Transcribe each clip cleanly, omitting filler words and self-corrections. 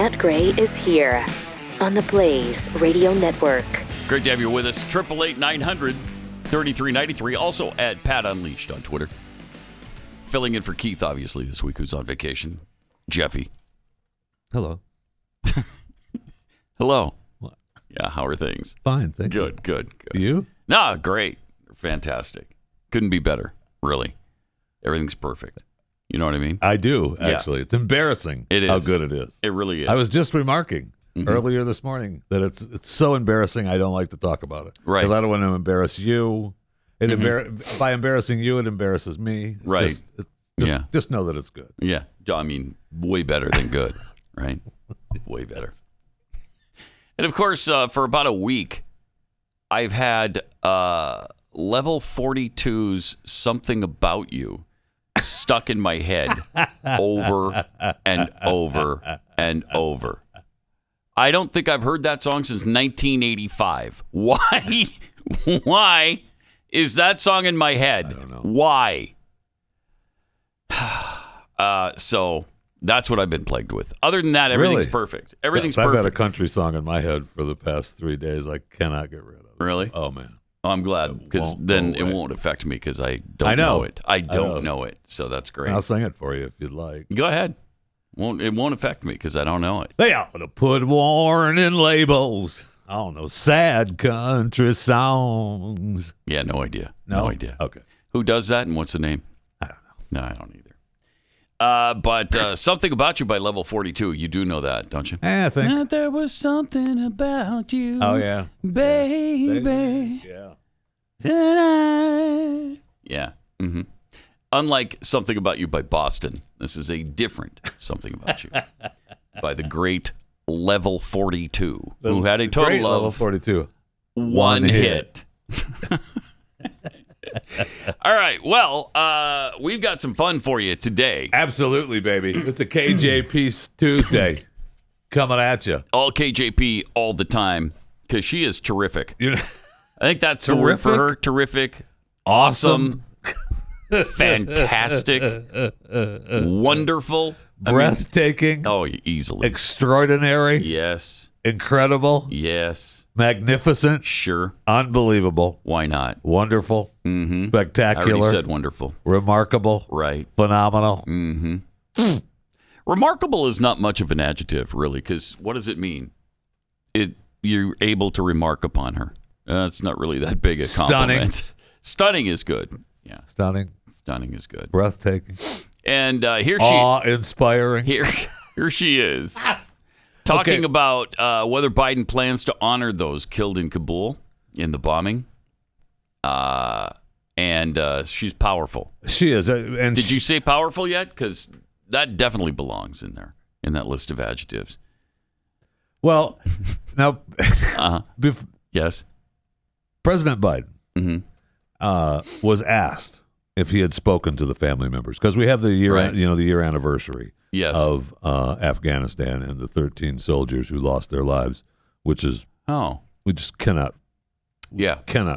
Pat Gray is here on the Blaze Radio Network. Great to have you with us. 888-900-3393. Also at Pat Unleashed on Twitter. Filling in for Keith, obviously, this week, who's on vacation. Jeffy. Hello. Hello. What? Yeah, how are things? Fine, thank you. Good. You? No, great. Fantastic. Couldn't be better, really. Everything's perfect. You know what I mean? I do, actually. Yeah. It's embarrassing how good it is. It really is. I was just remarking earlier this morning that it's so embarrassing I don't like to talk about it. Right. Because I don't want to embarrass you. By embarrassing you, it embarrasses me. Right. Just know that it's good. Yeah. I mean, way better than good, right? Way better. And, of course, for about a week, I've had level 42's Something About You stuck in my head over and over and over. I don't think I've heard that song since 1985. Why? Why is that song in my head? I don't know. Why? So that's what I've been plagued with. Other than that, everything's perfect. Everything's perfect. I've had a country song in my head for the past 3 days I cannot get rid of. Really? Oh, man. Oh, I'm glad, because then it won't affect me because I don't know it. I don't know it, so that's great. I'll sing it for you if you'd like. Go ahead. It won't affect me because I don't know it. They ought to put warning labels on those sad country songs. Yeah, no idea. No idea. Okay. Who does that and what's the name? I don't know. No, I don't either. But Something About You by Level 42. You do know that, don't you? I think. That there was something about you. Oh, yeah. Baby. Yeah. Yeah. Mm-hmm. Unlike Something About You by Boston, this is a different Something About You by the great Level 42, who had a total of Level 42. one hit. All right. Well, we've got some fun for you today. Absolutely, baby. It's a KJP Tuesday coming at you. All KJP all the time because she is terrific. You know, I think that's the word for her. Terrific. Awesome. Fantastic. Wonderful. Breathtaking. Easily. Extraordinary. Yes. Incredible. Yes. Magnificent. Sure. Unbelievable. Why not? Wonderful. Mm-hmm. Spectacular. I already said wonderful. Remarkable. Right. Phenomenal. Mm-hmm. Remarkable is not much of an adjective, really, because what does it mean? You're able to remark upon her. It's not really that big a compliment. Stunning is good. Yeah. Stunning is good. Breathtaking. And here she... Awe-inspiring. Here she is. Talking about whether Biden plans to honor those killed in Kabul in the bombing. And she's powerful. She is. Did you say powerful yet? Because that definitely belongs in there, in that list of adjectives. Well, now... Yes? President Biden was asked if he had spoken to the family members, because we have the year anniversary of Afghanistan and the 13 soldiers who lost their lives, which is we just cannot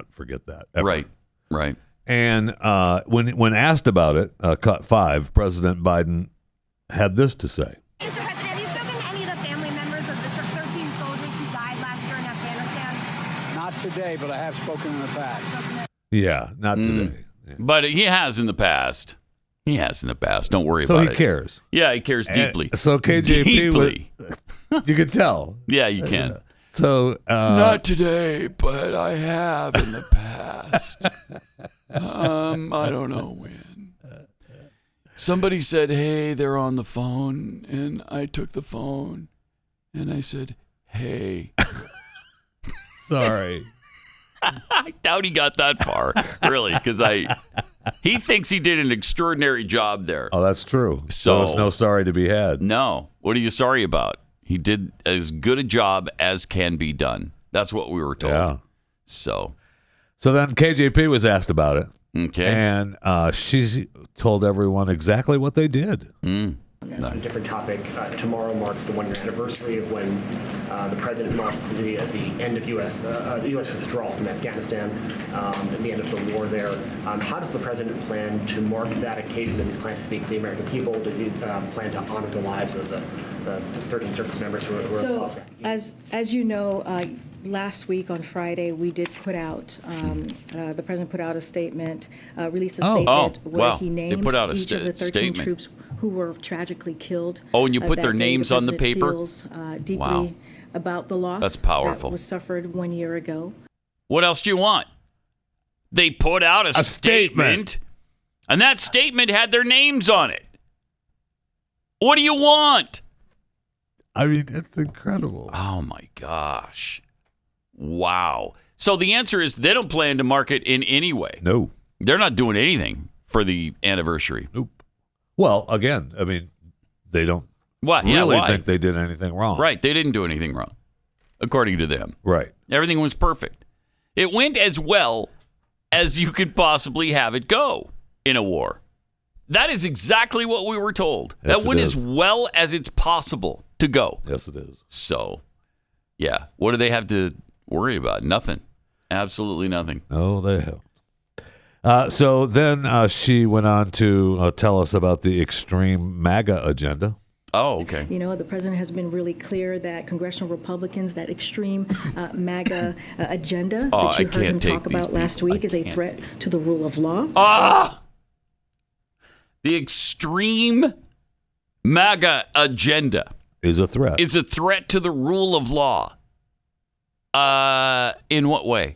forget that ever. Right. And when asked about it, cut 5, President Biden had this to say. Mr. President, have you spoken to any of the family members of the 13 soldiers who died last year in Afghanistan? Not today, but I have spoken in the past. Yeah, not today. Yeah. But he has in the past. Don't worry so about it. So he cares. Yeah, he cares deeply. So KJP, you could tell. Yeah, you can. So not today, but I have in the past. I don't know when. Somebody said, "Hey, they're on the phone," and I took the phone, and I said, "Hey." Sorry. I doubt he got that far, really, because he thinks he did an extraordinary job there. Oh, that's true. So there's no sorry to be had. No. What are you sorry about? He did as good a job as can be done. That's what we were told. Yeah. So then KJP was asked about it. Okay. And she told everyone exactly what they did. On a different topic, tomorrow marks the one-year anniversary of when the president marked the end of the U.S. withdrawal from Afghanistan and the end of the war there. How does the president plan to mark that occasion? Does he plan to speak to the American people? Does he plan to honor the lives of the 13 service members who were lost? As you know, last week on Friday, we did put out, the president put out a statement, released a statement where he named each of the 13 troops who were tragically killed. Oh, and you put their names on the paper? Feels deeply about the loss That's powerful. that was suffered 1 year ago. What else do you want? They put out a statement, and that statement had their names on it. What do you want? I mean, it's incredible. Oh, my gosh. Wow. So the answer is they don't plan to mark it in any way. No. They're not doing anything for the anniversary. Nope. Well, again, I mean, they don't think they did anything wrong. Right. They didn't do anything wrong, according to them. Right. Everything was perfect. It went as well as you could possibly have it go in a war. That is exactly what we were told. Yes, that went as well as it's possible to go. Yes, it is. So, yeah. What do they have to worry about? Nothing. Absolutely nothing. Oh, they have. So then she went on to tell us about the extreme MAGA agenda. Oh, okay. You know, the president has been really clear that congressional Republicans, that extreme MAGA agenda that you heard him talk about last week is a threat to the rule of law. The extreme MAGA agenda is a threat. Is a threat to the rule of law. In what way?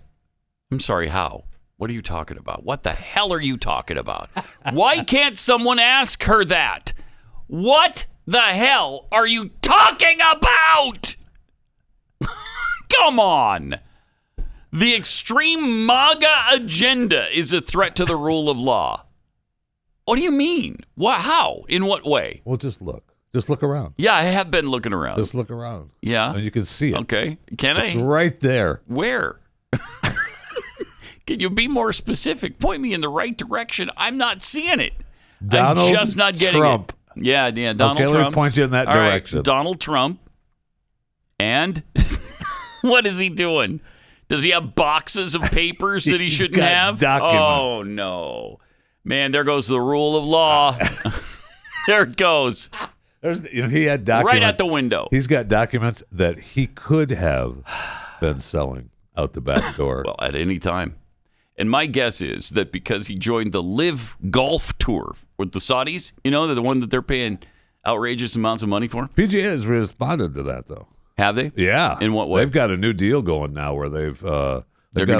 I'm sorry, how? What are you talking about? What the hell are you talking about? Why can't someone ask her that? What the hell are you talking about? Come on. The extreme MAGA agenda is a threat to the rule of law. What do you mean? What? How? In what way? Well, just look. Just look around. Yeah, I have been looking around. Just look around. Yeah. And you can see it. Okay. Can It's right there. Where? Can you be more specific? Point me in the right direction. I'm not seeing it. I'm just not getting Trump. it. Yeah, Donald Trump. Let me point you in that direction. Right, Donald Trump. And what is he doing? Does he have boxes of papers that he shouldn't have? Documents. Oh, no. Man, there goes the rule of law. There it goes. He had documents. Right at the window. He's got documents that he could have been selling out the back door. Well, at any time. And my guess is that because he joined the Live Golf Tour with the Saudis, you know, the one that they're paying outrageous amounts of money for. PGA has responded to that, though. Have they? Yeah. In what way? They've got a new deal going now where they've got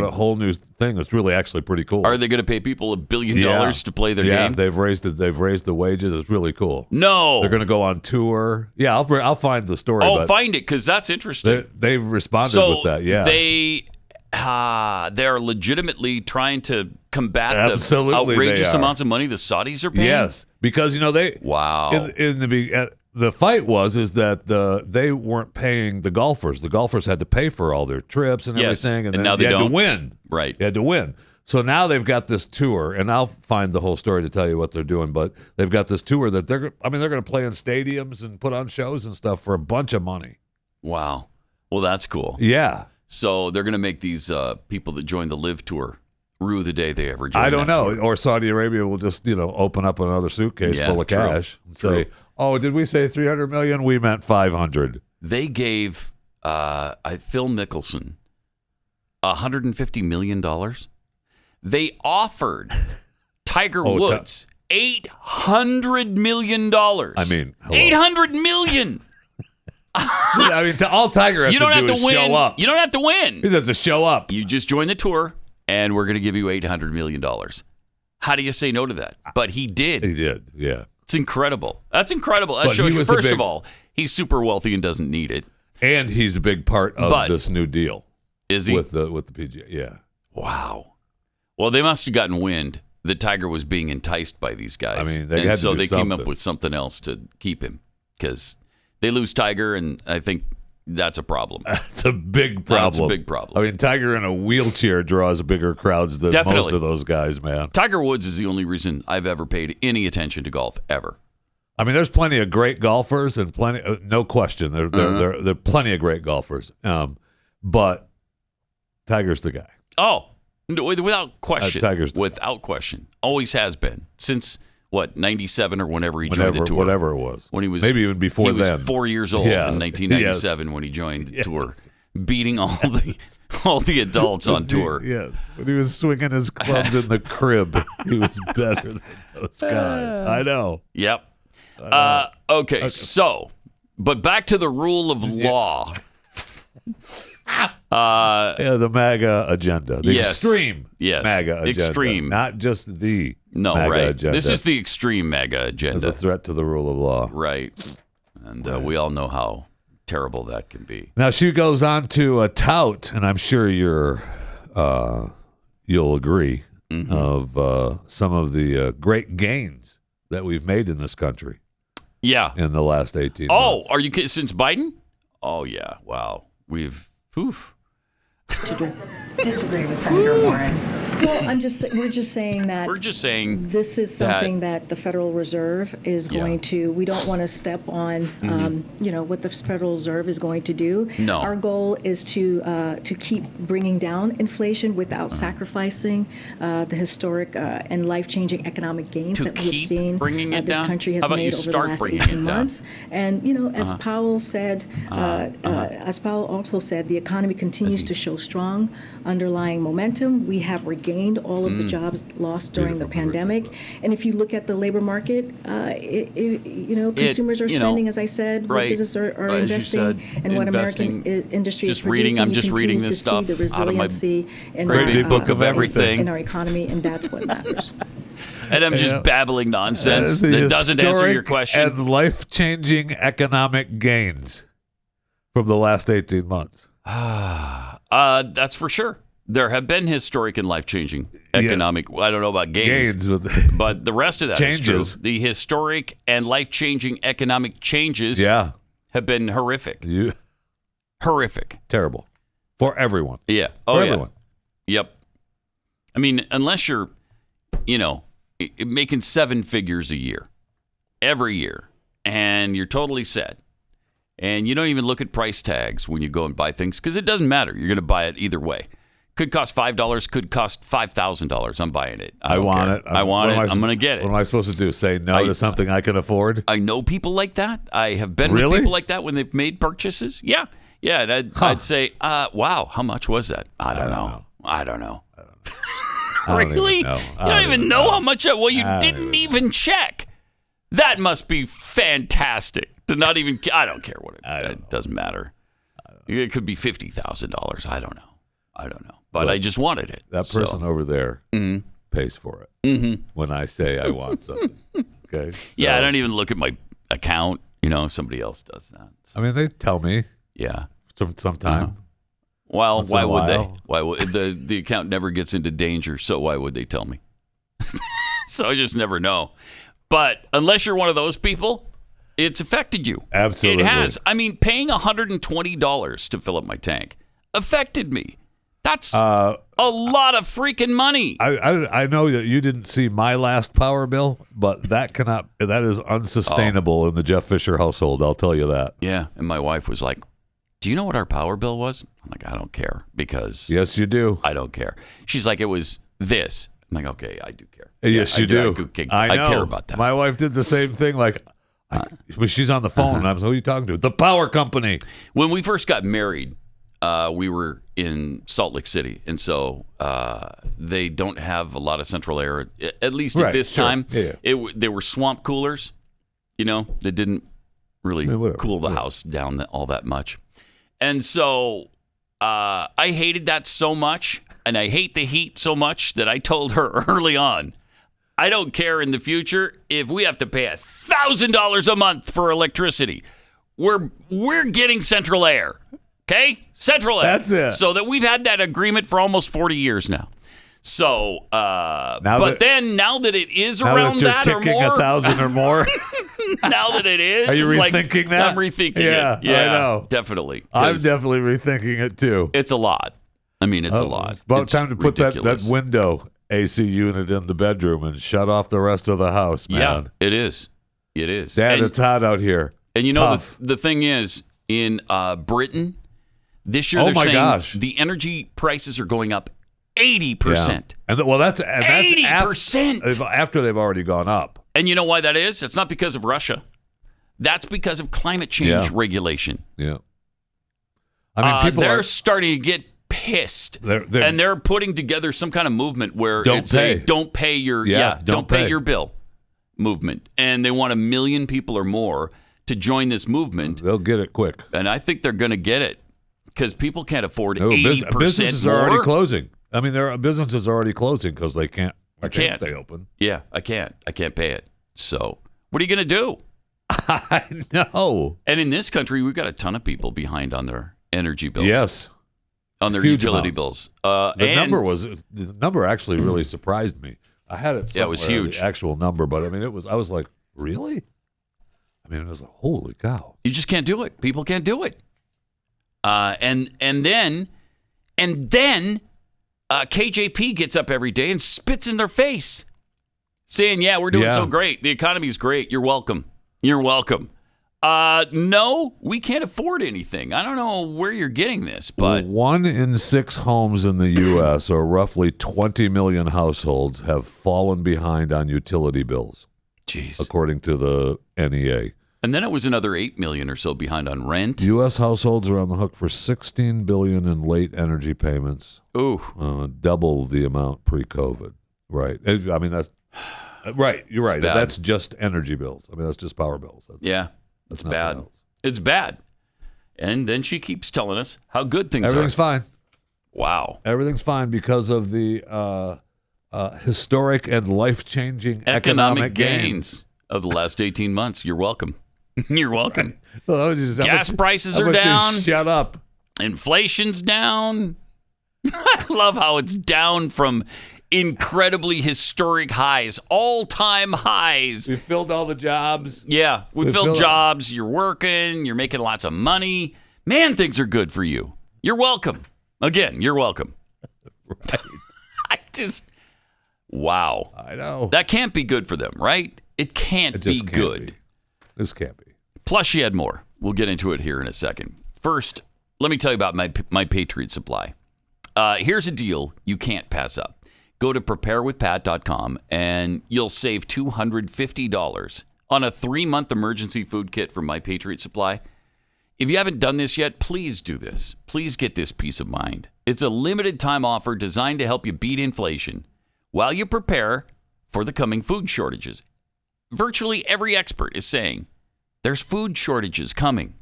a whole new thing that's really actually pretty cool. Are they going to pay people $1 billion to play their game? Yeah, they've raised the wages. It's really cool. No. They're going to go on tour. Yeah, I'll find the story. Oh, find it, because that's interesting. They've responded with that, yeah. They're legitimately trying to combat Absolutely, the outrageous amounts of money the Saudis are paying? Yes, because, you know, the fight is that they weren't paying the golfers. The golfers had to pay for all their trips and everything, and then now they had don't. to win. Right. You had to win. So now they've got this tour, and I'll find the whole story to tell you what they're doing, but they've got this tour that they're going to play in stadiums and put on shows and stuff for a bunch of money. Wow. Well, that's cool. Yeah. So they're going to make these people that join the Live Tour rue the day they ever join. I don't know. Tour. Or Saudi Arabia will just, open up another suitcase full of cash and say, "Oh, did we say $300 million? We meant $500." They gave Phil Mickelson $150 million. They offered Tiger Woods $800 million. I mean, hello. $800 million. I mean, all Tiger has to do is show up. You don't have to win. He has to show up. You just join the tour, and we're going to give you $800 million. How do you say no to that? But he did. He did, yeah. It's incredible. That's incredible. That shows you, first of all, he's super wealthy and doesn't need it. And he's a big part of this new deal. Is he? With the PGA, yeah. Wow. Well, they must have gotten wind that Tiger was being enticed by these guys. I mean, they came up with something else to keep him, because they lose Tiger, and I think that's a problem. That's a big problem. That's a big problem. I mean, Tiger in a wheelchair draws bigger crowds than most of those guys, man. Tiger Woods is the only reason I've ever paid any attention to golf, ever. I mean, there's plenty of great golfers and plenty, no question. There are plenty of great golfers. But Tiger's the guy. Oh, without question. Tiger's the without question. Always has been since. What, 97 or whenever he joined the tour? Whatever it was. When he was, maybe even before then. He was 4 years old in 1997 when he joined the tour, beating all the adults on tour. Yes. When he was swinging his clubs in the crib, he was better than those guys. I know. Yep. Okay, so, but back to the rule of law. The MAGA agenda. The extreme MAGA agenda. Extreme. Not just the MAGA right. agenda. This is the extreme MAGA agenda. As a threat to the rule of law. Right. And we all know how terrible that can be. Now, she goes on to tout, and I'm sure you'll agree, of some of the great gains that we've made in this country. Yeah. In the last 18 months. Oh, are you kidding? Since Biden? Oh, yeah. Wow. We've... Oof. Disagree with Senator Warren. Well, we're just saying this is something that the Federal Reserve is going to. We don't want to step on, what the Federal Reserve is going to do. No. Our goal is to keep bringing down inflation without sacrificing the historic and life-changing economic gains that we have seen this country has made over the last 18 months. And as Powell said, as Powell also said, the economy continues to show strong underlying momentum. We have regained all of the jobs lost during the pandemic. And if you look at the labor market, consumers are spending, as I said, what businesses are investing, and what American industry is producing. I'm just reading this stuff out of my great big book of everything in our economy, and that's what matters. And I'm just babbling nonsense that doesn't answer your question. And life-changing economic gains from the last 18 months. That's for sure. There have been historic and life-changing economic. I don't know about gains but the rest of that changes. Is true. The historic and life-changing economic changes have been horrific. Horrific. Terrible. For everyone. Yeah. For everyone. Yep. I mean, unless you're, making 7 figures a year, every year, and you're totally set. And you don't even look at price tags when you go and buy things because it doesn't matter. You're going to buy it either way. Could cost $5, could cost $5,000. I'm buying it. I want it. I want it. I'm going to get it. What am I supposed to do? Say no to something I can afford? I know people like that. I have been with people like that when they've made purchases. Yeah. Yeah. And I'd say, wow, how much was that? I don't know. Really? You don't even know how much? Well, you didn't even check. That must be fantastic. To not even, I don't care what it doesn't matter. It could be $50,000. I don't know. But look, I just wanted it. That person over there pays for it when I say I want something. Okay. So, yeah, I don't even look at my account. Somebody else does that. So. I mean, they tell me. Yeah. Sometime. Well, why would they? Why would the account never gets into danger? So why would they tell me? So I just never know. But unless you're one of those people, it's affected you. Absolutely. It has. I mean, paying $120 to fill up my tank affected me. That's a lot of freaking money. I know that you didn't see my last power bill, but that is unsustainable in the Jeff Fisher household. I'll tell you that. Yeah. And my wife was like, do you know what our power bill was? I'm like, I don't care because. Yes, you do. I don't care. She's like, it was this. I'm like, okay, I do care. Yes, you do. I care about that. My wife did the same thing. Like, when she's on the phone, and I'm like, who are you talking to? The power company. When we first got married, we were in Salt Lake City, and so they don't have a lot of central air, at least at this time. Yeah. They were swamp coolers, that didn't really cool the house down all that much. And so I hated that so much, and I hate the heat so much that I told her early on, I don't care in the future if we have to pay $1,000 a month for electricity. We're getting central air. Okay? Central air. That's it. So that we've had that agreement for almost 40 years now. So, now that it is around that or more. Ticking 1,000 or more. Now that it is. Are you rethinking that? I'm rethinking it. Yeah, I know. Definitely. I'm definitely rethinking it too. It's a lot. I mean, it's a lot. It's about time to put that window AC unit in the bedroom and shut off the rest of the house, man. Yeah, it is. It is. Dad, it's hot out here. And you know, the thing is, in Britain, this year they're saying the energy prices are going up 80%. Yeah. And that's 80% after they've already gone up. And you know why that is? It's not because of Russia. That's because of climate change regulation. Yeah. I mean, they're starting to get pissed, and they're putting together some kind of movement where don't pay your bill movement, and they want 1 million people or more to join this movement. They'll get it quick, and I think they're going to get it because people can't afford 80%. Businesses are already closing. I mean, their businesses are already closing because they can't. Why can't they open? Yeah, I can't pay it. So what are you going to do? I know. And in this country, we've got a ton of people behind on their energy bills. Yes. On their utility bills. The number actually really surprised me. I had it somewhere, it was huge. The actual number, but I mean, I was like, really? I mean, it was like, holy cow. You just can't do it. People can't do it. And then KJP gets up every day and spits in their face saying, yeah, we're doing so great. The economy's great. You're welcome. You're welcome. No, we can't afford anything. I don't know where you're getting this, but 1 in 6 homes in the U.S., or roughly 20 million households, have fallen behind on utility bills. Jeez. According to the NEA. And then it was another 8 million or so behind on rent. U.S. households are on the hook for $16 billion in late energy payments. Ooh. Double the amount pre-COVID. Right. I mean, that's right. You're right. That's just energy bills. I mean, that's just power bills. That's bad. Else. It's bad. And then she keeps telling us how good things Everything's are. Fine. Wow. Everything's fine because of the historic and life-changing economic gains of the last 18 months. You're welcome. You're welcome. Well, gas prices are down. Shut up. Inflation's down. I love how it's down from incredibly historic highs, all-time highs. We filled all the jobs. Yeah, we filled jobs. You're working. You're making lots of money. Man, things are good for you. You're welcome. Again, you're welcome. Right. Wow. I know. That can't be good for them, right? It can't be good. This can't be. Plus, she had more. We'll get into it here in a second. First, let me tell you about my Patriot supply. Here's a deal you can't pass up. Go to preparewithpat.com and you'll save $250 on a 3-month emergency food kit from My Patriot Supply. If you haven't done this yet, please do this. Please get this peace of mind. It's a limited time offer designed to help you beat inflation while you prepare for the coming food shortages. Virtually every expert is saying there's food shortages coming.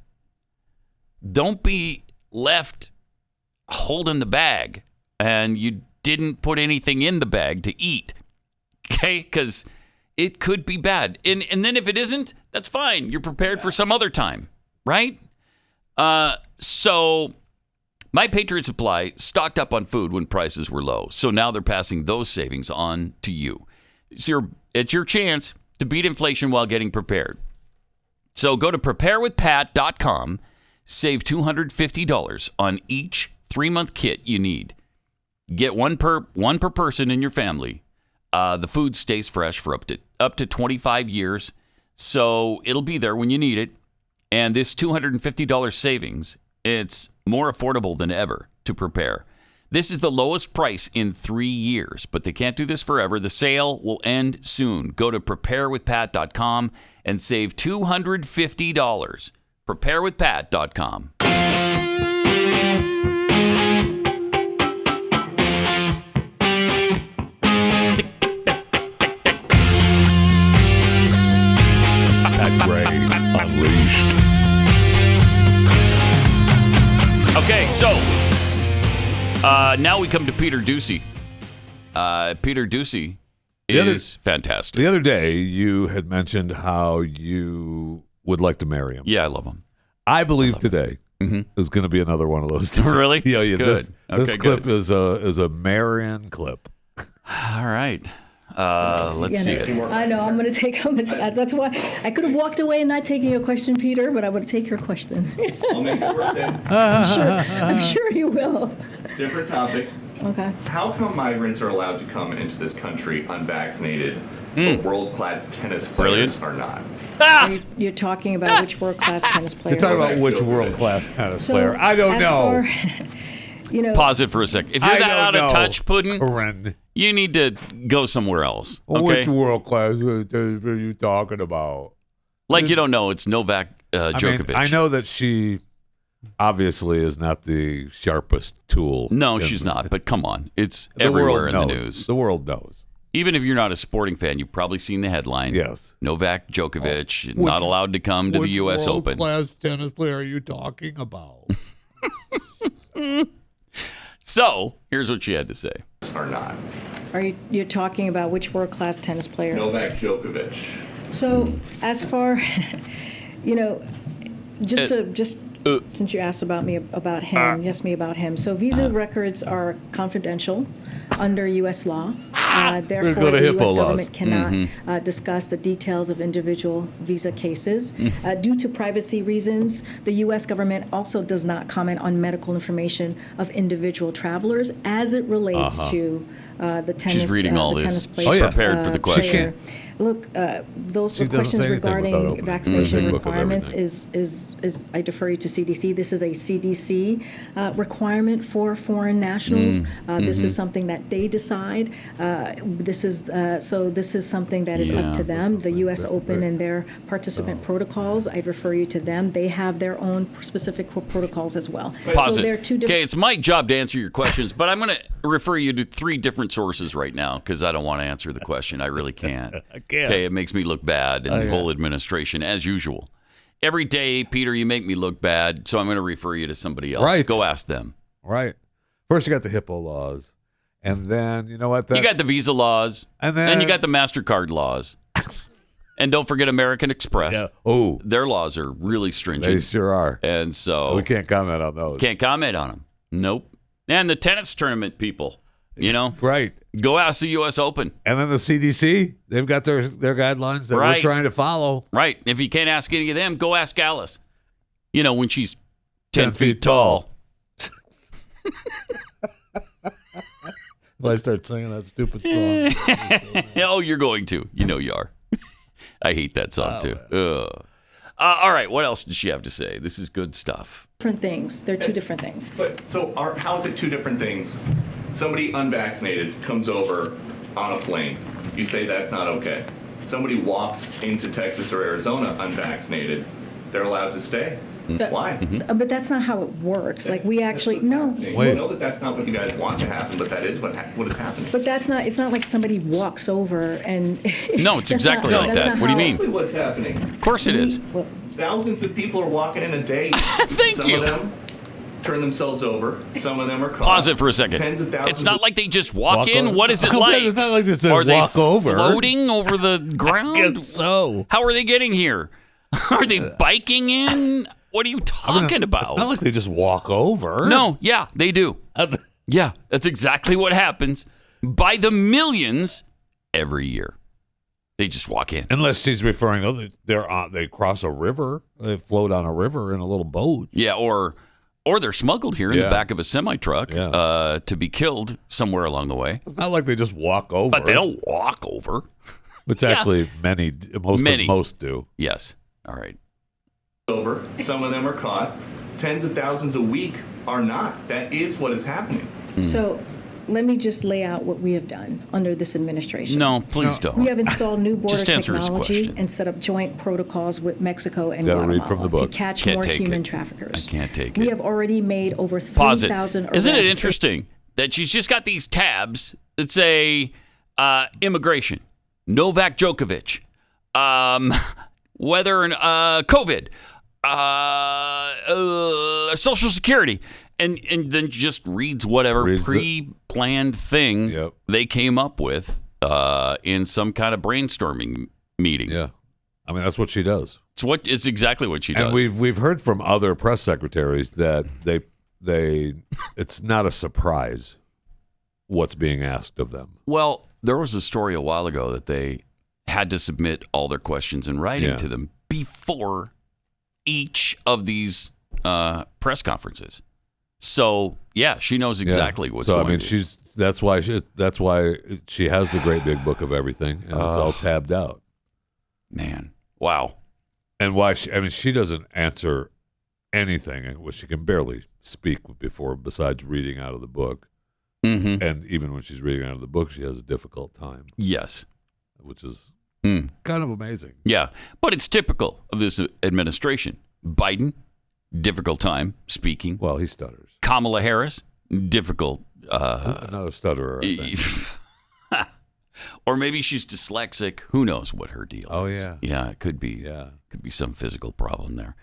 Don't be left holding the bag and you didn't put anything in the bag to eat, okay? Because it could be bad. And then if it isn't, that's fine. You're prepared for some other time, right? So My Patriot Supply stocked up on food when prices were low. So now they're passing those savings on to you. So it's your chance to beat inflation while getting prepared. So go to preparewithpat.com, save $250 on each 3-month kit you need. Get one per person in your family. The food stays fresh for up to 25 years, so it'll be there when you need it. And this $250 savings, it's more affordable than ever to prepare. This is the lowest price in 3 years, but they can't do this forever. The sale will end soon. Go to preparewithpat.com and save $250. Preparewithpat.com. Pat Gray Unleashed. Okay, so now we come to Peter Doocy. Peter Doocy is fantastic. The other day, you had mentioned how you would like to marry him. Yeah, I love him. I believe today is going to be another one of those times. Really? Yeah. Good. This clip is a Marion clip. All right. Let's see it. I know. I'm going to take them. That's why I could have walked away and not taken your question, Peter, but I'm going to take your question. I'll make it work then. I'm sure you will. Different topic. Okay. How come migrants are allowed to come into this country unvaccinated, but world-class tennis players are not? You're talking about which world-class tennis player? You're talking about which world-class tennis player? I don't know. Pause it for a second. If you're that out of touch, Puddin', you need to go somewhere else. Okay? Which world-class are you talking about? Like you don't know. It's Novak Djokovic. I know that she obviously is not the sharpest tool. No, she's not. But come on. It's everywhere in the news. The world knows. Even if you're not a sporting fan, you've probably seen the headline. Yes. Novak Djokovic not allowed to come to the U.S. Open. Which world-class tennis player are you talking about? So, here's what she had to say. Are not. You're talking about which world-class tennis player? Novak Djokovic. So, as far, since you asked me about him. So visa records are confidential under U.S. law. Therefore, the U.S. government cannot discuss the details of individual visa cases. Due to privacy reasons, the U.S. government also does not comment on medical information of individual travelers as it relates to the tennis. She's reading all this. She's prepared for the question. Look, those questions regarding vaccination requirements is I defer you to CDC. This is a CDC requirement for foreign nationals. This is something that they decide. This is something that is up to them. The U.S. Open and their participant protocols. I'd refer you to them. They have their own specific protocols as well. Pause so it. Okay, it's my job to answer your questions, but I'm going to refer you to 3 different sources right now because I don't want to answer the question. I really can't. Okay, it makes me look bad in the whole administration, as usual. Every day, Peter, you make me look bad, so I'm going to refer you to somebody else. Right. Go ask them. Right. First, you got the HIPAA laws, and then, you know what? You got the visa laws, and then you got the MasterCard laws. And don't forget American Express. Yeah. Oh. Their laws are really stringent. They sure are. And so... we can't comment on those. Can't comment on them. Nope. And the tennis tournament people, Right. Go ask the U.S. Open. And then the CDC, they've got their guidelines that we're trying to follow. Right. If you can't ask any of them, go ask Alice. When she's 10 feet tall. If I start singing that stupid song. Oh, you're going to. You are. I hate that song, too. All right. What else does she have to say? This is good stuff. Different things. They're 2 different things. But how is it 2 different things? Somebody unvaccinated comes over on a plane. You say that's not okay. Somebody walks into Texas or Arizona unvaccinated. They're allowed to stay. Why? But that's not how it works. Like we actually no. We know that that's not what you guys want to happen, but that is what is happening. But that's not. It's not like somebody walks over and. No, it's exactly like that. What do you mean? Exactly what's happening. Of course it is. Thousands of people are walking in a day. Thank you. Some of them turn themselves over. Some of them are caught. Pause it for a second. Tens of thousands. It's not like they just walk in. What is it like? It's not like they are walk over. Floating over the ground? I guess so. How are they getting here? Are they biking in? What are you talking about? It's not like they just walk over. No, yeah, they do. Yeah, that's exactly what happens by the millions every year. They just walk in. Unless she's referring to they cross a river, they float on a river in a little boat. Yeah, or they're smuggled here in the back of a semi-truck to be killed somewhere along the way. It's not like they just walk over. But they don't walk over. Which actually most do. Yes. All right. Over. Some of them are caught. Tens of thousands a week are not. That is what is happening. So let me just lay out what we have done under this administration. No, please don't. We have installed new border Just answer his technology question. and set up joint protocols with Mexico and Gotta Guatemala read from the book. to catch Can't more take human it. traffickers. I can't take We it. have already made over Pause it. 3,000 arrests. Isn't it interesting that she's just got these tabs that say immigration, Novak Djokovic, weather and COVID, Social Security, and then just reads whatever pre-planned thing they came up with in some kind of brainstorming meeting. Yeah, I mean that's what she does. It's exactly what she does. And we've heard from other press secretaries that it's not a surprise what's being asked of them. Well, there was a story a while ago that they had to submit all their questions in writing to them before each of these press conferences. So yeah, she knows exactly what's going on. So that's why she has the great big book of everything, and it's all tabbed out. Man, wow. And why? She doesn't answer anything. She can barely speak besides reading out of the book. Mm-hmm. And even when she's reading out of the book, she has a difficult time. Yes, which is kind of amazing. Yeah, but it's typical of this administration. Biden, difficult time speaking. Well, he stutters. Kamala Harris, difficult. Another stutterer, I think. Or maybe she's dyslexic. Who knows what her deal is? Oh, yeah. Yeah, it could be. Yeah. Could be some physical problem there.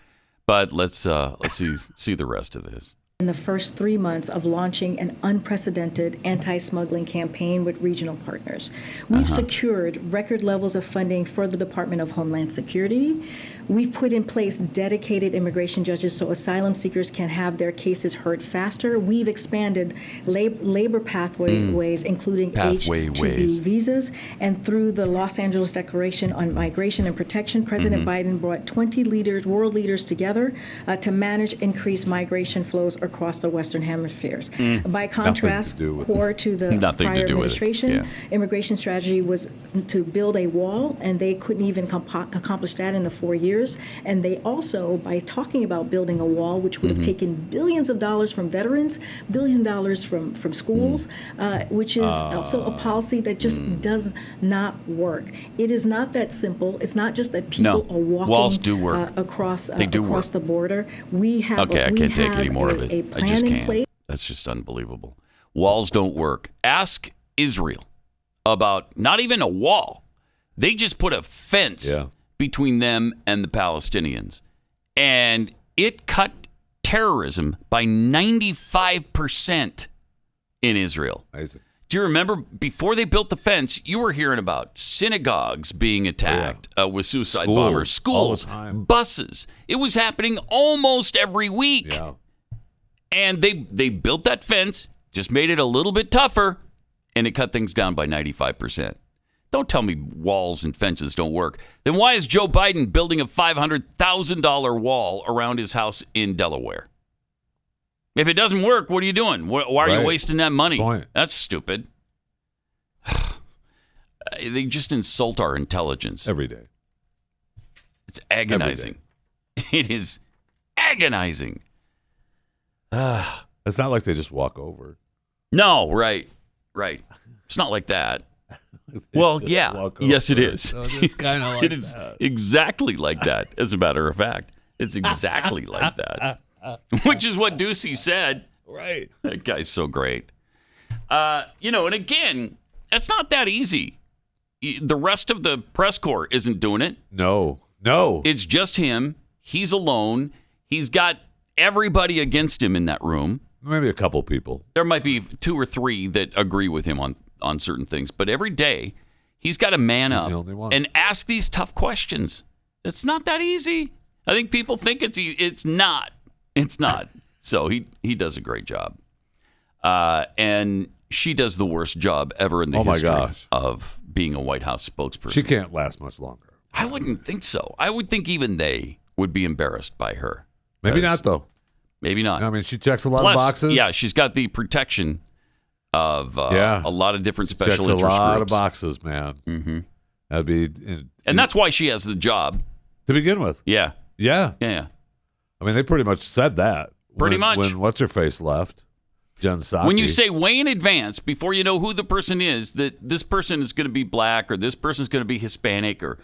But let's see the rest of this. In the first 3 months of launching an unprecedented anti-smuggling campaign with regional partners, we've secured record levels of funding for the Department of Homeland Security. We've put in place dedicated immigration judges so asylum seekers can have their cases heard faster. We've expanded labor pathways, including H-2B visas. And through the Los Angeles Declaration on Migration and Protection, President Biden brought 20 world leaders together to manage increased migration flows across the Western hemispheres. By contrast, core to the prior administration, immigration strategy was to build a wall, and they couldn't even accomplish that in the 4 years. And they also, by talking about building a wall, which would have taken billions of dollars from veterans, billions of dollars from schools, which is also a policy that just does not work. It is not that simple. It's not just that people are walking walls do work. Across work. the border. We have I can't take any more of it. A plan I just in can't. place. That's just unbelievable. Walls don't work. Ask Israel about not even a wall. They just put a fence between them and the Palestinians. And it cut terrorism by 95% in Israel. Amazing. Do you remember before they built the fence, you were hearing about synagogues being attacked with suicide bombers, schools, buses. It was happening almost every week. Yeah. And they built that fence, just made it a little bit tougher, and it cut things down by 95%. Don't tell me walls and fences don't work. Then why is Joe Biden building a $500,000 wall around his house in Delaware? If it doesn't work, what are you doing? Why are you wasting that money? That's stupid. They just insult our intelligence. Every day. It's agonizing. It is agonizing. It's not like they just walk over. No, right. It's not like that. Well, yeah. Yes, it is. So it's kind of like it is exactly like that, as a matter of fact. It's exactly like that. Which is what Ducey said. Right. That guy's so great. And again, that's not that easy. The rest of the press corps isn't doing it. No. It's just him. He's alone. He's got everybody against him in that room. Maybe a couple people. There might be 2 or 3 that agree with him on certain things. But every day, he's got to man up and ask these tough questions. It's not that easy. I think people think it's easy. It's not. It's not. So he does a great job. And she does the worst job ever in the history of being a White House spokesperson. She can't last much longer. I wouldn't think so. I would think even they would be embarrassed by her. Maybe not, though. Maybe not. I mean, she checks a lot of boxes. Yeah, she's got the protection of a lot of different special interest groups. Checks a lot of boxes, man. Mm-hmm. That'd be, and that's why she has the job to begin with. Yeah. I mean, they pretty much said that. Pretty much. When what's her face left, Jen Psaki. When you say way in advance, before you know who the person is, that this person is going to be black, or this person is going to be Hispanic, or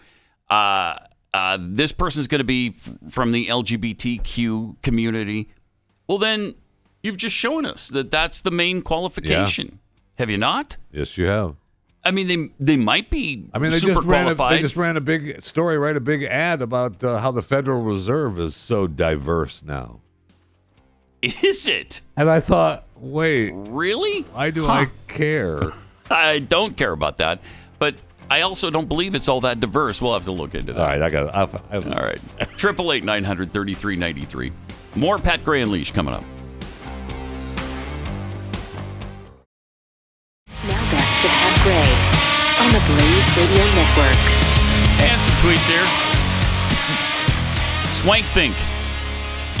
this person is going to be from the LGBTQ community. Well, then you've just shown us that that's the main qualification. Yeah. Have you not? Yes, you have. I mean, they might be. I mean, they super qualified. They just ran a big story, right? A big ad about how the Federal Reserve is so diverse now. Is it? And I thought, wait, really? Why do I care? I don't care about that, but I also don't believe it's all that diverse. We'll have to look into that. All right, I got it. All right, 888-900-3393. More Pat Gray Unleashed coming up. Now back to Pat Gray on the Blaze Radio Network. And some tweets here. Swank Think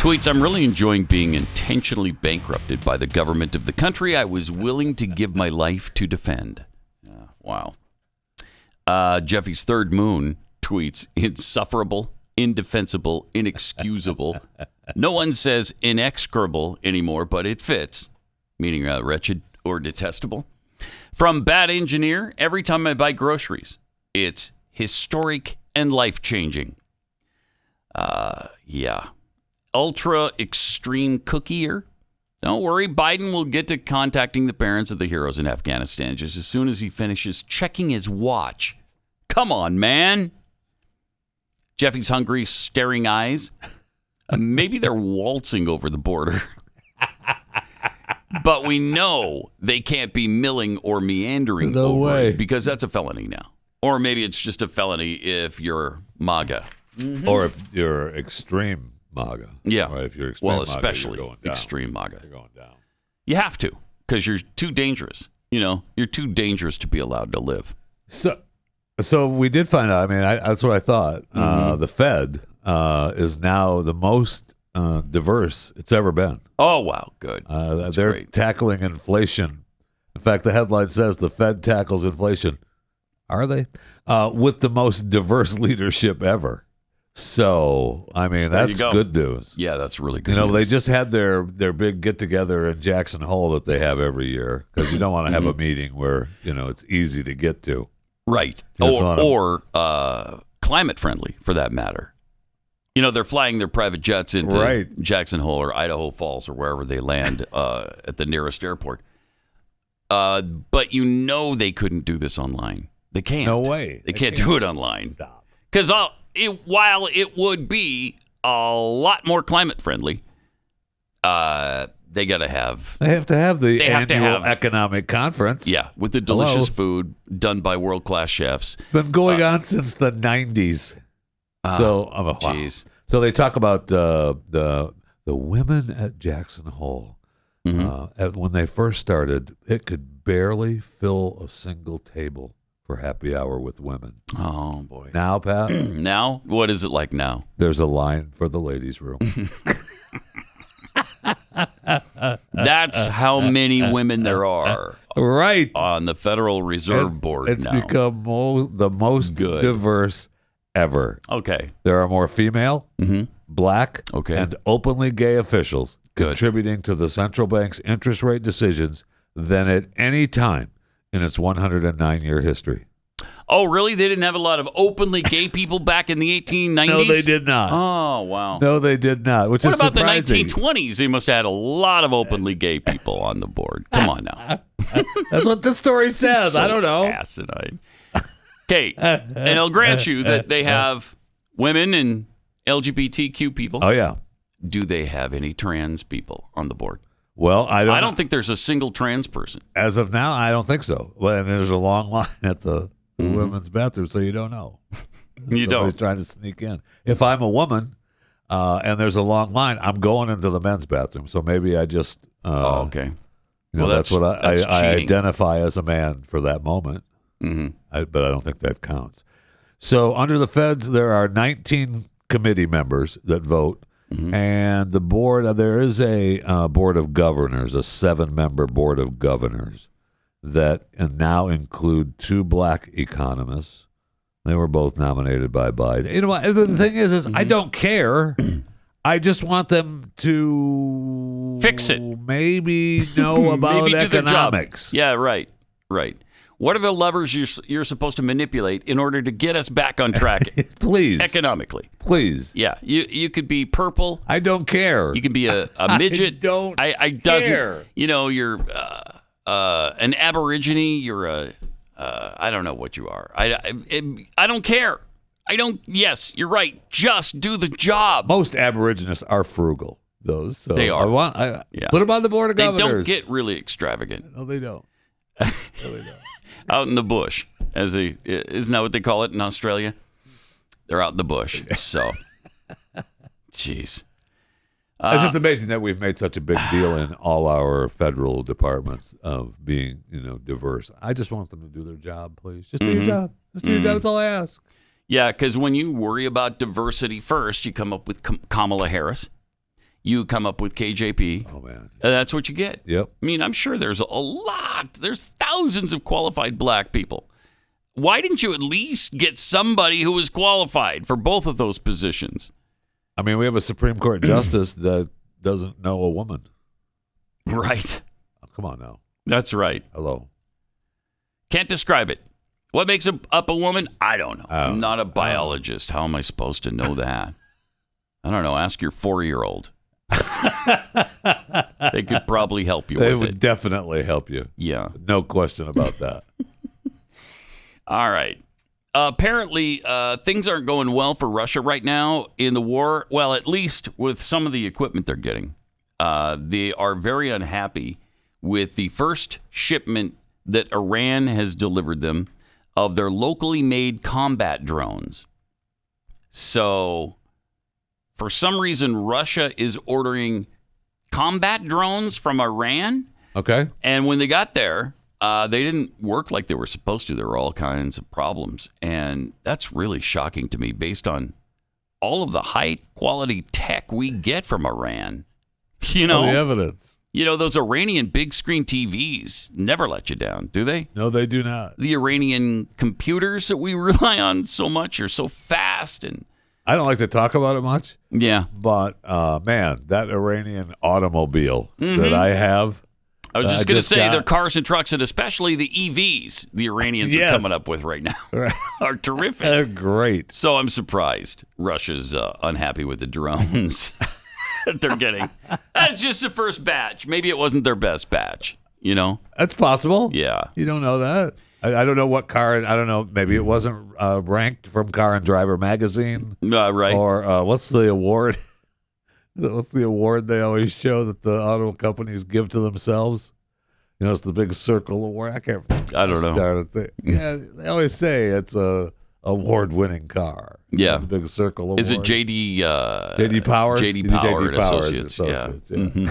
Tweets, I'm really enjoying being intentionally bankrupted by the government of the country I was willing to give my life to defend. Wow. Jeffy's third moon tweets, insufferable, indefensible, inexcusable. No one says inexcrable anymore, but it fits, meaning wretched or detestable. From bad engineer, every time I buy groceries, it's historic and life-changing. Yeah. Ultra extreme cookier. Don't worry, Biden will get to contacting the parents of the heroes in Afghanistan just as soon as he finishes checking his watch. Come on, man. Jeffy's hungry, staring eyes. Maybe they're waltzing over the border. But we know they can't be milling or meandering over it because that's a felony now. Or maybe it's just a felony if you're MAGA. Mm-hmm. Or if you're extreme MAGA. Yeah. Right? If you're extreme well, especially MAGA, you're going down. Extreme MAGA. You're going down. You have to because you're too dangerous. You're too dangerous to be allowed to live. So we did find out. I mean, that's what I thought. The Fed is now the most diverse it's ever been. Oh, wow. Good. They're great. tackling inflation. In fact, the headline says the Fed tackles inflation. Are they? With the most diverse leadership ever. So, I mean, that's good news. Yeah, that's really good news. They just had their big get-together in Jackson Hole that they have every year because you don't want to have a meeting where, it's easy to get to. Right. Or climate friendly, for that matter. They're flying their private jets into Jackson Hole or Idaho Falls or wherever they land at the nearest airport. But they couldn't do this online. They can't. No way. They can't do it online. Stop. Because while it would be a lot more climate friendly, they got to have... They have to have the annual economic conference. Yeah, with the delicious food done by world-class chefs. Been going on since the 90s. Jeez. So they talk about the women at Jackson Hole. When they first started, it could barely fill a single table for happy hour with women. Oh, boy. Now, Pat? Now? What is it like now? There's a line for the ladies' room. That's how many women there are. Right. On the Federal Reserve Board it's now. become the most diverse ever. Okay. There are more female, black, and openly gay officials contributing to the central bank's interest rate decisions than at any time in its 109-year history. Oh, really? They didn't have a lot of openly gay people back in the 1890s? No, they did not. Oh, wow. No, they did not, which is surprising. What about the 1920s? They must have had a lot of openly gay people on the board. Come on now. That's what the story says. So I don't know. Asinine. Okay, and I'll grant you that they have women and LGBTQ people. Oh, yeah. Do they have any trans people on the board? Well, I don't think there's a single trans person. As of now, I don't think so. Well, and there's a long line at the women's bathroom, so you don't know. You Somebody's trying to sneak in. If I'm a woman and there's a long line, I'm going into the men's bathroom. So maybe I just... okay. That's what I identify as a man for that moment. But I don't think that counts. So under the feds, there are 19 committee members that vote. And the board, there is a board of governors, a 7-member board of governors that now include 2 black economists. They were both nominated by Biden. You know what? The thing is I don't care. I just want them to fix it. Maybe know about economics. Yeah, right. What are the levers you're supposed to manipulate in order to get us back on track? Please. Economically. Please. Yeah. You could be purple. I don't care. You could be a midget. I don't care. You're an aborigine. You're I don't know what you are. I don't care. Yes, you're right. Just do the job. Most aborigines are frugal, those. So they are. Put them on the board of governors. They don't get really extravagant. No, they don't. Out in the bush, isn't that what they call it in Australia? They're out in the bush. So, jeez. It's just amazing that we've made such a big deal in all our federal departments of being, diverse. I just want them to do their job, please. Just do your job. Just do your job. That's all I ask. Yeah, because when you worry about diversity first, you come up with Kamala Harris. you come up with KJP. Oh, man. And that's what you get. Yep. I mean, I'm sure there's there's thousands of qualified black people. Why didn't you at least get somebody who was qualified for both of those positions? I mean, we have a Supreme Court justice that doesn't know a woman. Right. Oh, come on now. That's right. Hello. Can't describe it. What makes up a woman? I don't know. I'm not a biologist. How am I supposed to know that? I don't know. Ask your 4-year-old. They could probably help you with it. They would definitely help you. Yeah. No question about that. All right. Apparently, things aren't going well for Russia right now in the war. Well, at least with some of the equipment they're getting. They are very unhappy with the first shipment that Iran has delivered them of their locally made combat drones. So, for some reason, Russia is ordering combat drones from Iran. Okay. And when they got there, they didn't work like they were supposed to. There were all kinds of problems. And that's really shocking to me based on all of the high-quality tech we get from Iran. You know, the evidence. You know, those Iranian big-screen TVs never let you down, do they? No, they do not. The Iranian computers that we rely on so much are so fast. And I don't like to talk about it much. Yeah. But, man, that Iranian automobile that I have. I was just going to say their cars and trucks, and especially the EVs the Iranians are coming up with right now, are terrific. They're great. So I'm surprised Russia's unhappy with the drones that they're getting. That's just the first batch. Maybe it wasn't their best batch, you know? That's possible. Yeah. You don't know that. I don't know what car. I don't know. Maybe it wasn't ranked from Car and Driver magazine. Right. Or what's the award? What's the award they always show that the auto companies give to themselves? You know, it's the big circle award. I don't know. Yeah, they always say it's a award-winning car. Yeah, the big circle award. Is it JD Powers? JD Power and Associates. Yeah. Mm-hmm.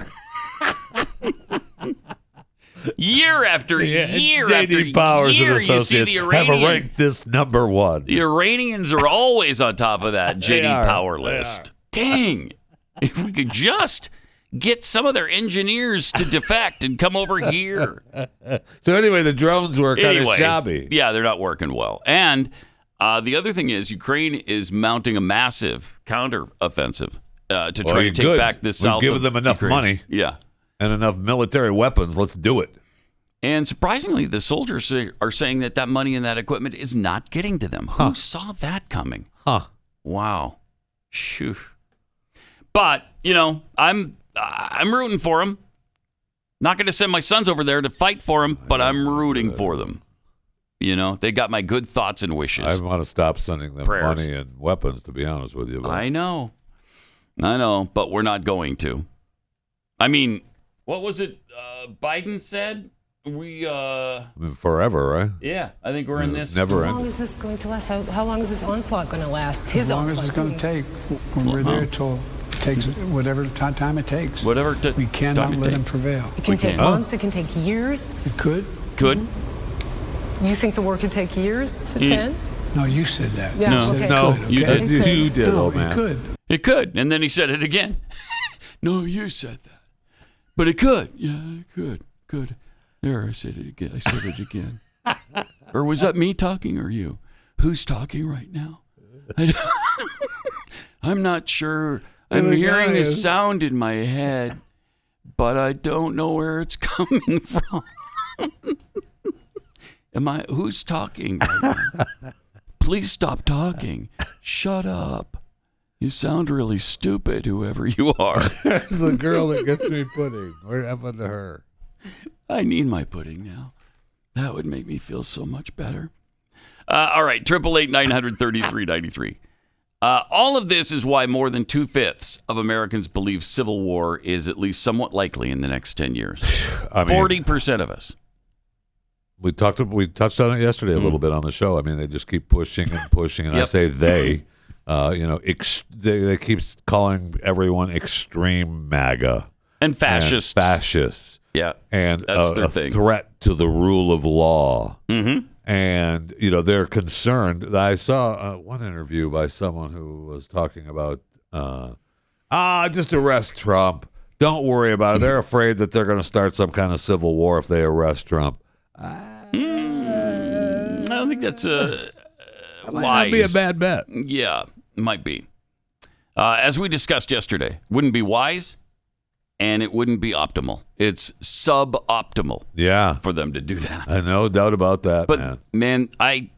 Year after year JD Powers year, and Associates have ranked this number one. The Iranians are always on top of that JD Power list. Dang. If we could just get some of their engineers to defect and come over here. So anyway, the drones were kind of shabby. Yeah, they're not working well. And the other thing is Ukraine is mounting a massive counteroffensive to try to take back the south. We've given them enough money. Yeah. And enough military weapons. Let's do it. And surprisingly, the soldiers are saying that money and that equipment is not getting to them. Who saw that coming? Wow. Phew. But, you know, I'm rooting for them. Not going to send my sons over there to fight for them, but I'm rooting for them. You know, they got my good thoughts and wishes. I want to stop sending them money and weapons, to be honest with you. But. I know, but we're not going to. I mean, what was it Biden said? I mean, forever, right? Yeah, I think we're in this. Never How long is this going to last? How long is this onslaught going to last? As long as it's going to take. When we're there till it takes whatever time it takes. We cannot let them prevail. It can take months. It can take years. It could. Could. You think the war could take years to 10? No, you said that. Yeah, no, okay. No, Could. you did, old man. It could. It could. And then he said it again. No, you said that. But it could. Yeah, it could. Could. There, I said it again. Or was that me talking or you? Who's talking right now? I'm not sure. I'm hearing a sound in my head, but I don't know where it's coming from. Who's talking right now? Please stop talking. Shut up. You sound really stupid, whoever you are. There's the girl that gets me pudding. What happened to her? I need my pudding now. That would make me feel so much better. All right, 888-900-3393. All of this is why more than 2/5 of Americans believe civil war is at least somewhat likely in the next 10 years. 40% of us. We touched on it yesterday a little bit on the show. I mean, they just keep pushing and pushing, and I say they. They keep calling everyone extreme MAGA and fascists. Yeah, and that's their a thing. Threat to the rule of law. Mm-hmm. And they're concerned. I saw one interview by someone who was talking about Just arrest Trump. Don't worry about it. They're afraid that they're going to start some kind of civil war if they arrest Trump. I don't think that's wise. Might not be a bad bet. Yeah, might be. As we discussed yesterday, wouldn't be wise, and it wouldn't be optimal. It's suboptimal for them to do that. I no doubt about that, but, man, I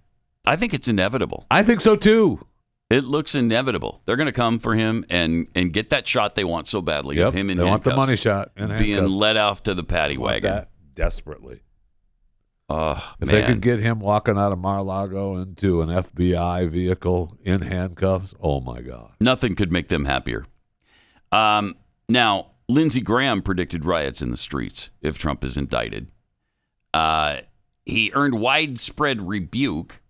think it's inevitable. I think so, too. It looks inevitable. They're going to come for him and get that shot they want so badly of him in they handcuffs. Want the money shot in handcuffs. Being led off to the paddy wagon. That desperately. If they could get him walking out of Mar-a-Lago into an FBI vehicle in handcuffs, oh, my God. Nothing could make them happier. Now, Lindsey Graham predicted riots in the streets if Trump is indicted. He earned widespread rebuke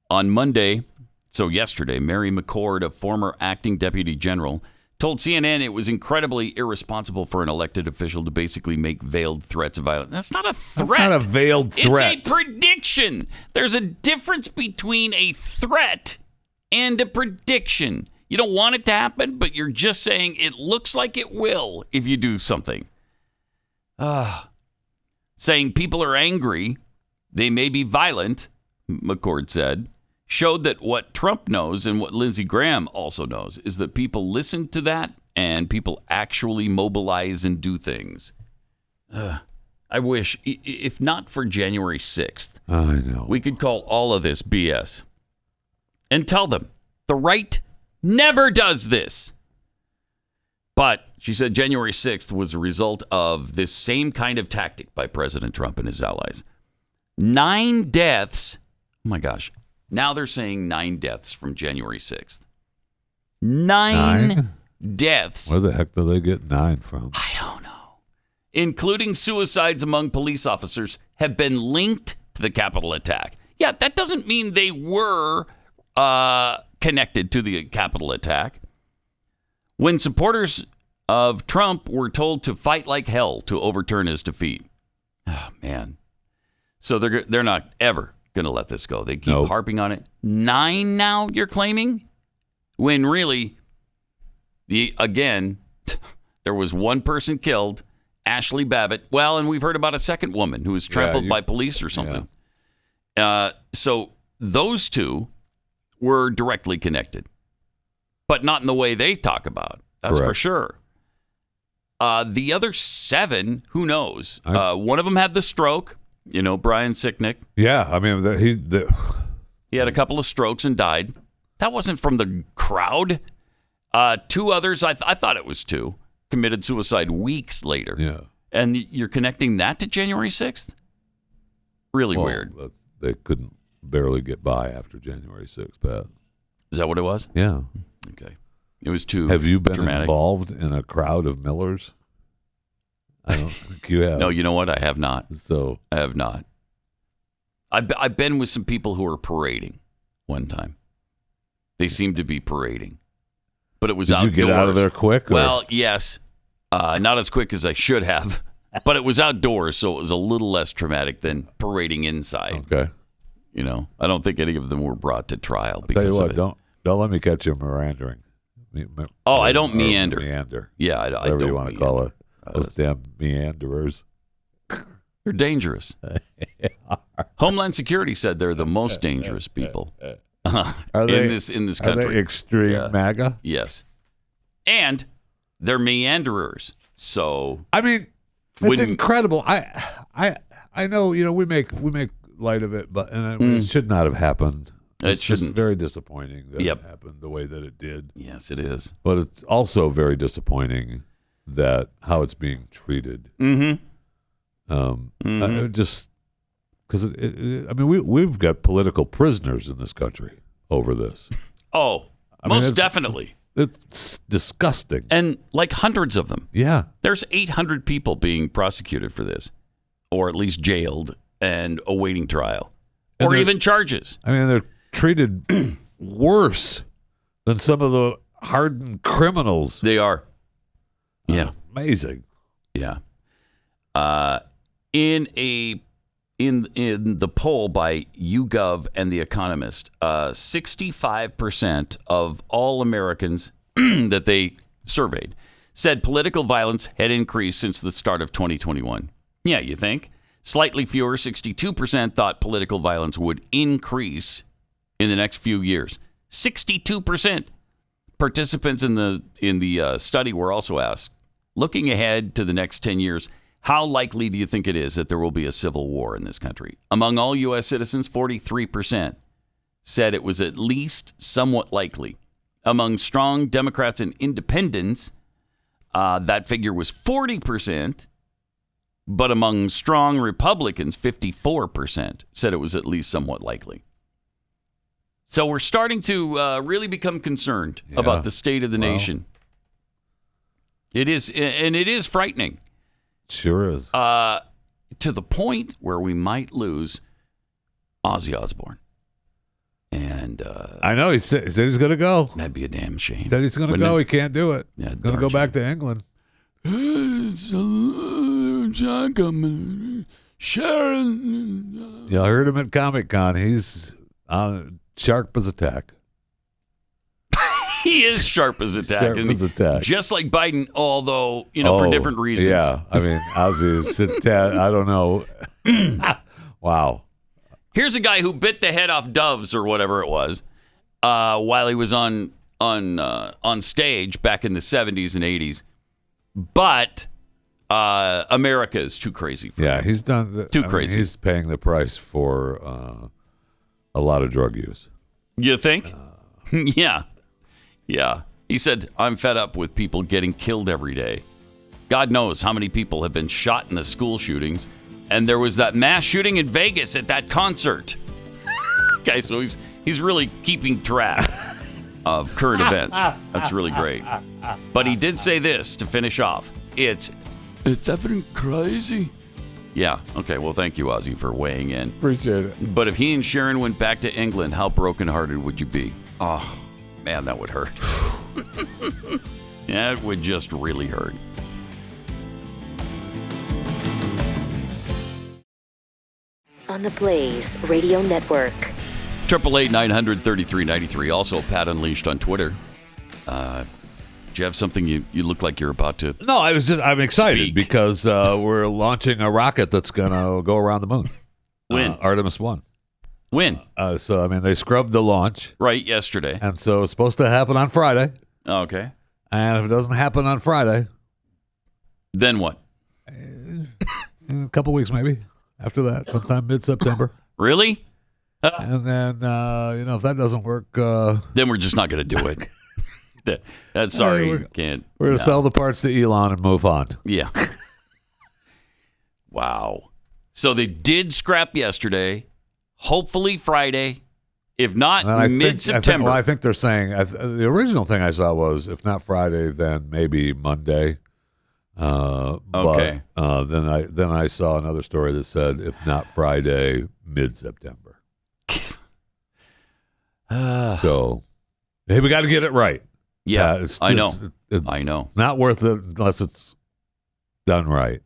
on Monday. So yesterday, Mary McCord, a former acting deputy general, told CNN it was incredibly irresponsible for an elected official to basically make veiled threats of violence. That's not a threat. That's not a veiled threat. It's a prediction. There's a difference between a threat and a prediction. You don't want it to happen, but you're just saying it looks like it will if you do something. Saying people are angry, they may be violent, McCord said, showed that what Trump knows and what Lindsey Graham also knows is that people listen to that and people actually mobilize and do things. I wish, if not for January 6th, I know, we could call all of this BS and tell them the right never does this. But she said January 6th was a result of this same kind of tactic by President Trump and his allies. 9 deaths. Oh, my gosh. Now they're saying 9 deaths from January 6th. 9 deaths. Where the heck do they get 9 from? I don't know. Including suicides among police officers have been linked to the Capitol attack. Yeah, that doesn't mean they were connected to the Capitol attack. When supporters of Trump were told to fight like hell to overturn his defeat. Oh, man. So they're not ever going to let this go. They keep harping on it. 9 now, you're claiming? When really, again, there was one person killed, Ashley Babbitt. Well, and we've heard about a second woman who was trampled by police or something. Yeah. So those 2 were directly connected, but not in the way they talk about. That's for sure. The other 7, who knows? One of them had the stroke. You know, Brian Sicknick. Yeah, I mean, he had a couple of strokes and died. That wasn't from the crowd. 2 others, I thought it was 2, committed suicide weeks later. Yeah. And you're connecting that to January 6th? Really weird. They couldn't barely get by after January 6th, Pat. Is that what it was? Yeah. Okay. It was too Have you been dramatic. Involved in a crowd of Millers? I don't think you have. No, you know what? I have not. So I have not. I've been with some people who were parading one time. They seemed to be parading, but it was outdoors. Did you get out of there quick? Well, yes. Not as quick as I should have, but it was outdoors, so it was a little less traumatic than parading inside. Okay. You know, I don't think any of them were brought to trial. Tell you what, don't let me catch you meandering. I don't meander. Meander. Yeah, I whatever don't you want to call it. Those damn meanderers. They're dangerous. Homeland Security said they're the most dangerous people in this country. Are they extreme MAGA? Yes. And they're meanderers. So I mean, it's incredible. I know, we make light of it, but it should not have happened. It's just very disappointing that it happened the way that it did. Yes, it is. But it's also very disappointing that how it's being treated. Just because we've got political prisoners in this country over this. Oh, most definitely. It's disgusting, and like hundreds of them. Yeah, there's 800 people being prosecuted for this, or at least jailed and awaiting trial, or even charges. I mean, they're treated worse than some of the hardened criminals. They are. Yeah. Amazing. Yeah. In the poll by YouGov and The Economist, 65% of all Americans that they surveyed said political violence had increased since the start of 2021. Yeah, you think? Slightly fewer, 62% thought political violence would increase in the next few years. 62%. Participants in the study were also asked, looking ahead to the next 10 years, how likely do you think it is that there will be a civil war in this country? Among all U.S. citizens, 43% said it was at least somewhat likely. Among strong Democrats and independents, that figure was 40%. But among strong Republicans, 54% said it was at least somewhat likely. So we're starting to really become concerned about the state of the nation. It is, and it is frightening. Sure is. To the point where we might lose Ozzy Osbourne. And I know he said he's going to go. That'd be a damn shame. He said he's going to go. He can't do it. Yeah, going to go back to England. Sharon. Yeah, I heard him at Comic-Con. He's sharp as a tack. He is sharp as a tack. Sharp as a tack. Just like Biden, although, for different reasons. Yeah, I mean, Ozzy is a tad, I don't know. Wow. Here's a guy who bit the head off doves or whatever it was while he was on stage back in the 70s and 80s. But America is too crazy for him. Yeah, he's done too crazy. He's paying the price for a lot of drug use. You think? Yeah. He said, I'm fed up with people getting killed every day. God knows how many people have been shot in the school shootings. And there was that mass shooting in Vegas at that concert. Okay, so he's really keeping track of current events. That's really great. But he did say this to finish off. It's effing crazy. Yeah, okay, well, thank you, Ozzy, for weighing in. Appreciate it. But if he and Sharon went back to England, how brokenhearted would you be? Oh, man, that would hurt. Yeah, it would just really hurt. On the Blaze Radio Network. 888-900-3393. Also, Pat Unleashed on Twitter. Do you have something you look like you're about to? No, I'm excited because we're launching a rocket that's going to go around the moon. When? Artemis 1. When? So, I mean, they scrubbed the launch. Right, yesterday. And so it's supposed to happen on Friday. Okay. And if it doesn't happen on Friday. Then what? In a couple weeks, maybe. After that, sometime mid-September. Really? And then, if that doesn't work... then we're just not going to do it. That's sorry. We're can't. We're going to sell the parts to Elon and move on. Yeah. Wow. So they did scrap yesterday. Hopefully Friday. If not, mid-September. I think they're saying... the original thing I saw was, if not Friday, then maybe Monday. Okay. But then I saw another story that said, if not Friday, mid-September. So, hey, we got to get it right. Yeah, I know. I know. It's not worth it unless it's done right.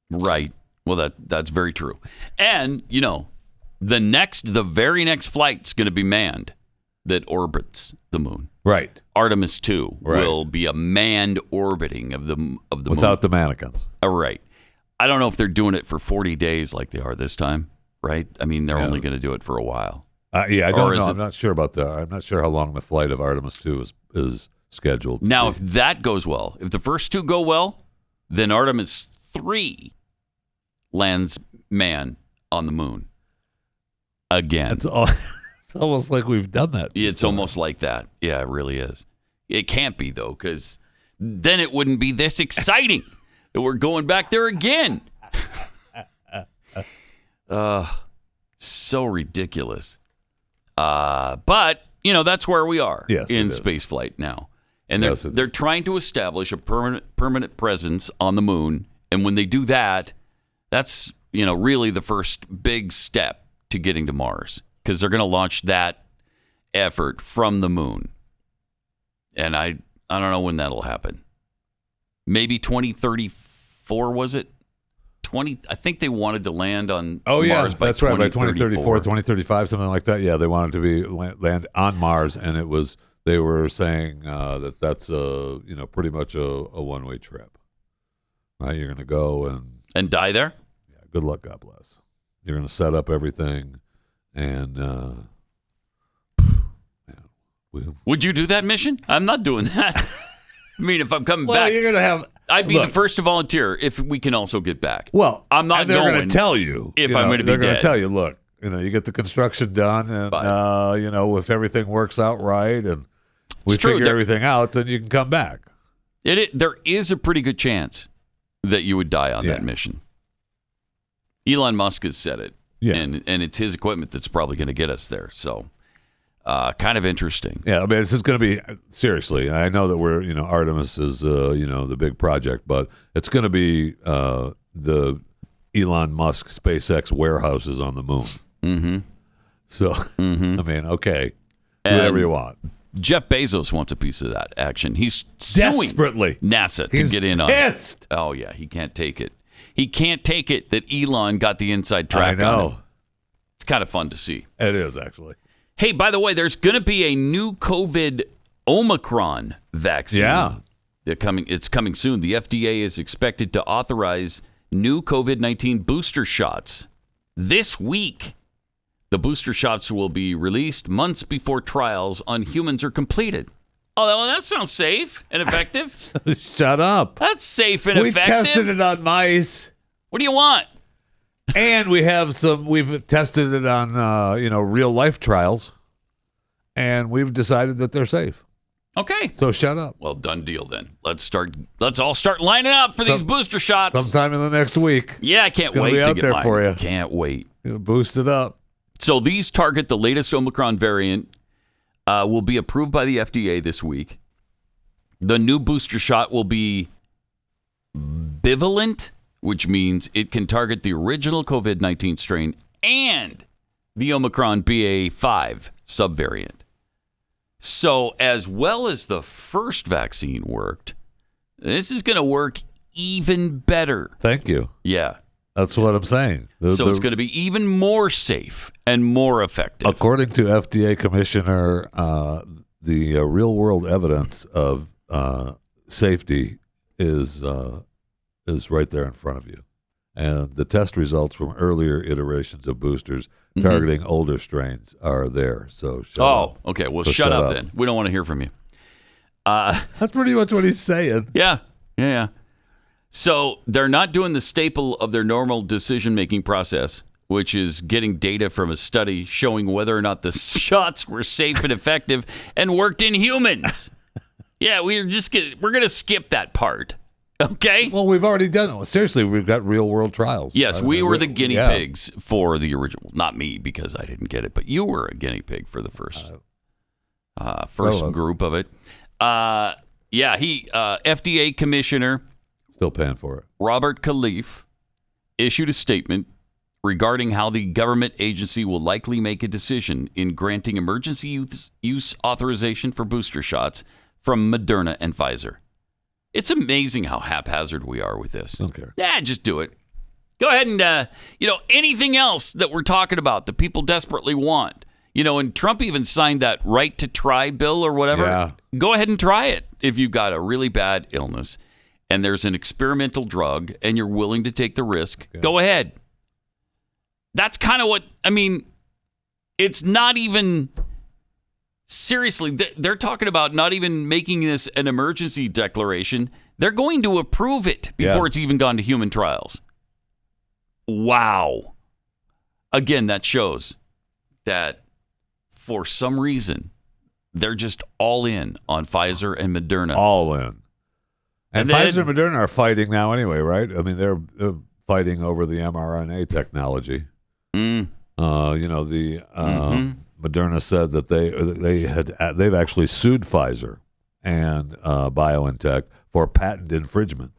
Right. Well, that's very true. And the very next flight's going to be manned that orbits the moon. Right. Artemis 2 will be a manned orbiting of the moon. Without the mannequins. Right. I don't know if they're doing it for 40 days like they are this time, right? I mean, they're only going to do it for a while. I don't know. I'm not sure about that. I'm not sure how long the flight of Artemis 2 is scheduled. Now, if that goes well, if the first two go well, then Artemis 3 lands man on the moon again. It's almost like we've done that before. It's almost like that. Yeah, it really is. It can't be, though, because then it wouldn't be this exciting that we're going back there again. So ridiculous. But, that's where we are in space flight now. And they're trying to establish a permanent presence on the moon. And when they do that, that's, really the first big step to getting to Mars. Because they're going to launch that effort from the moon. And I don't know when that'll happen. Maybe 2034, was it? I think they wanted to land on Mars by that's right, by 2034, 2035, something like that. Yeah, they wanted to land on Mars, and it was they were saying that's pretty much a one-way trip. Right, you're going to go and die there. Yeah, good luck, God bless. You're going to set up everything, and would you do that mission? I'm not doing that. I mean, if I'm coming well, back, you're going to have. I'd be the first to volunteer if we can also get back. Well, I'm not. They're going to tell you if I'm going to be dead. They're going to tell you, look, you get the construction done, and if everything works out right, and we figure everything out, then you can come back. There is a pretty good chance that you would die on that mission. Elon Musk has said it, and it's his equipment that's probably going to get us there. So. Kind of interesting. Yeah, I mean, this is going to be seriously. I know that we're, Artemis is, the big project, but it's going to be the Elon Musk SpaceX warehouses on the moon. Mm-hmm. So, I mean, okay, whatever you want. Jeff Bezos wants a piece of that action. He's suing desperately NASA to get in on it. Oh yeah, he can't take it. He can't take it that Elon got the inside track on him. It's kind of fun to see. It is actually. Hey, by the way, there's going to be a new COVID Omicron vaccine. Yeah. It's coming soon. The FDA is expected to authorize new COVID-19 booster shots this week. The booster shots will be released months before trials on humans are completed. Oh, well, that sounds safe and effective. Shut up. That's safe and effective. We tested it on mice. What do you want? And we've tested it on, real life trials, and we've decided that they're safe. Okay. So shut up. Well, done deal then. Let's all start lining up for these booster shots. Sometime in the next week. Yeah, I can't wait to get there mine. for you. Can't wait. Boost it up. So these target the latest Omicron variant, will be approved by the FDA this week. The new booster shot will be bivalent, which means it can target the original COVID-19 strain and the Omicron BA.5 subvariant. So as well as the first vaccine worked, this is going to work even better. Thank you. Yeah. That's what I'm saying. It's going to be even more safe and more effective. According to FDA Commissioner, the real-world evidence of safety is right there in front of you. And the test results from earlier iterations of boosters targeting older strains are there. So shut up. Okay. Well, shut up then. We don't want to hear from you. That's pretty much what he's saying. Yeah. So they're not doing the staple of their normal decision-making process, which is getting data from a study showing whether or not the shots were safe and effective and worked in humans. Yeah, we're going to skip that part. Okay. Well, we've already done it. Seriously, we've got real-world trials. Yes, we were the guinea pigs for the original. Not me, because I didn't get it, but you were a guinea pig for the first group of it. FDA Commissioner... Still paying for it. Robert Khalif issued a statement regarding how the government agency will likely make a decision in granting emergency use authorization for booster shots from Moderna and Pfizer. It's amazing how haphazard we are with this. Okay. Yeah, just do it. Go ahead and, anything else that we're talking about that people desperately want. And Trump even signed that right to try bill or whatever. Yeah. Go ahead and try it if you've got a really bad illness and there's an experimental drug and you're willing to take the risk. Okay. Go ahead. That's kind of what, it's not even... Seriously, they're talking about not even making this an emergency declaration. They're going to approve it before it's even gone to human trials. Wow. Again, that shows that for some reason, they're just all in on Pfizer and Moderna. All in. And Pfizer and Moderna are fighting now anyway, right? They're fighting over the mRNA technology. Moderna said that they've actually sued Pfizer and BioNTech for patent infringement.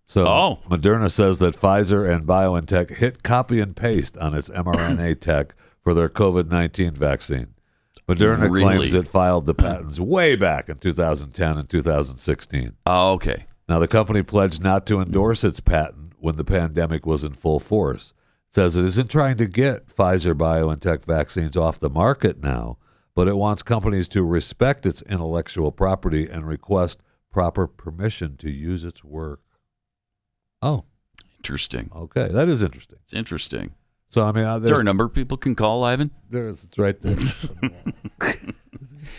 So Moderna says that Pfizer and BioNTech hit copy and paste on its mRNA tech for their COVID-19 vaccine. Moderna claims it filed the patents way back in 2010 and 2016. Oh, okay. Now, the company pledged not to endorse its patent when the pandemic was in full force. Says it isn't trying to get Pfizer-BioNTech vaccines off the market now, but it wants companies to respect its intellectual property and request proper permission to use its work. Oh. Interesting. Okay, that is interesting. It's interesting. So, I mean, is there a number people can call, Ivan? There is. It's right there.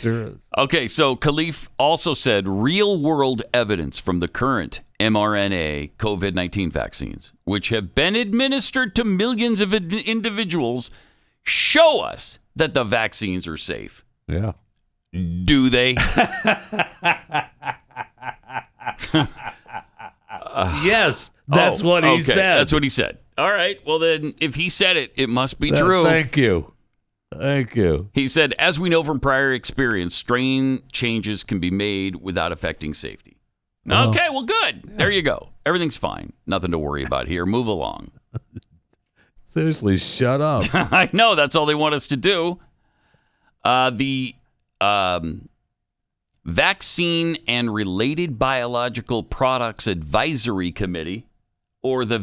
There is. Okay, so Khalif also said real-world evidence from the current mRNA COVID-19 vaccines, which have been administered to millions of individuals, show us that the vaccines are safe. Yeah. Do they? Yes, that's what he said. That's what he said. All right. Well, then, if he said it, it must be true. Thank you. Thank you. He said, as we know from prior experience, strain changes can be made without affecting safety. Okay, well, good. Yeah. There you go. Everything's fine. Nothing to worry about here. Move along. Seriously, shut up. I know. That's all they want us to do. The Vaccine and Related Biological Products Advisory Committee, or the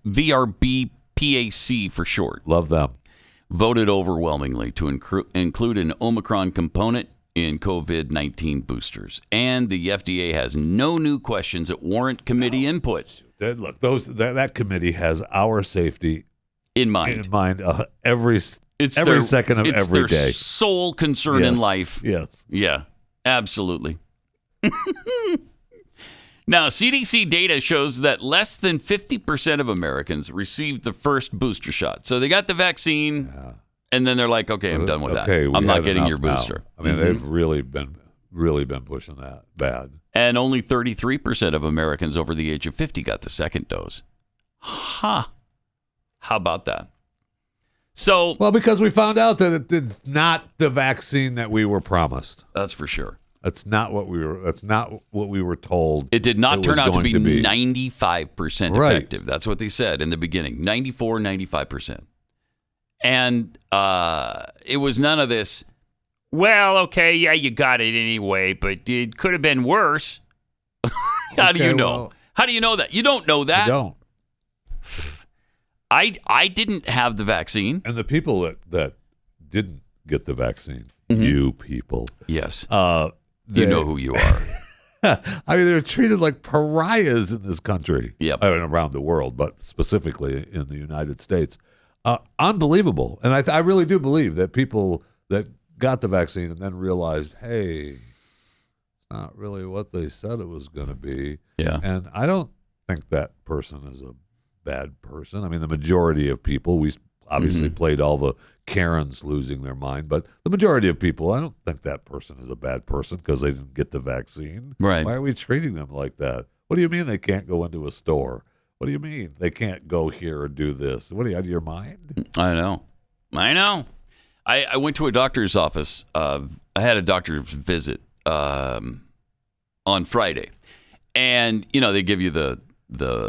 VRBPAC for short. Love them. Voted overwhelmingly to include an Omicron component in COVID-19 boosters. And the FDA has no new questions that warrant committee input. Look, that committee has our safety in mind. Every second of every day. It's their sole concern in life. Yes. Yeah, absolutely. Now, CDC data shows that less than 50% of Americans received the first booster shot. So they got the vaccine, and then they're like, okay, I'm done with that. I'm not getting your booster. Now. I mean, they've really been pushing that bad. And only 33% of Americans over the age of 50 got the second dose. Huh. How about that? So, well, because we found out that it's not the vaccine that we were promised. That's for sure. That's not what we were told. It did not turn out to be 95% effective. That's what they said in the beginning. 94, 95%. And it was none of this, well, okay, yeah, you got it anyway, but it could have been worse. How do you know? Well, how do you know that? You don't know that. You don't. I didn't have the vaccine. And the people that didn't get the vaccine, you people. Yes. You know who you are. I mean, they're treated like pariahs in this country. Yep. I mean, around the world, but specifically in the United States. Unbelievable. And I really do believe that people that got the vaccine and then realized, hey, it's not really what they said it was going to be. Yeah. And I don't think that person is a bad person. I mean, the majority of people, we obviously played all the Karens losing their mind, but the majority of people, I don't think that person is a bad person because they didn't get the vaccine. Right. Why are we treating them like that? What do you mean they can't go into a store? What do you mean they can't go here or do this? What are you, out of your mind? I know. I went to a doctor's office. I had a doctor's visit on Friday. And, they give you the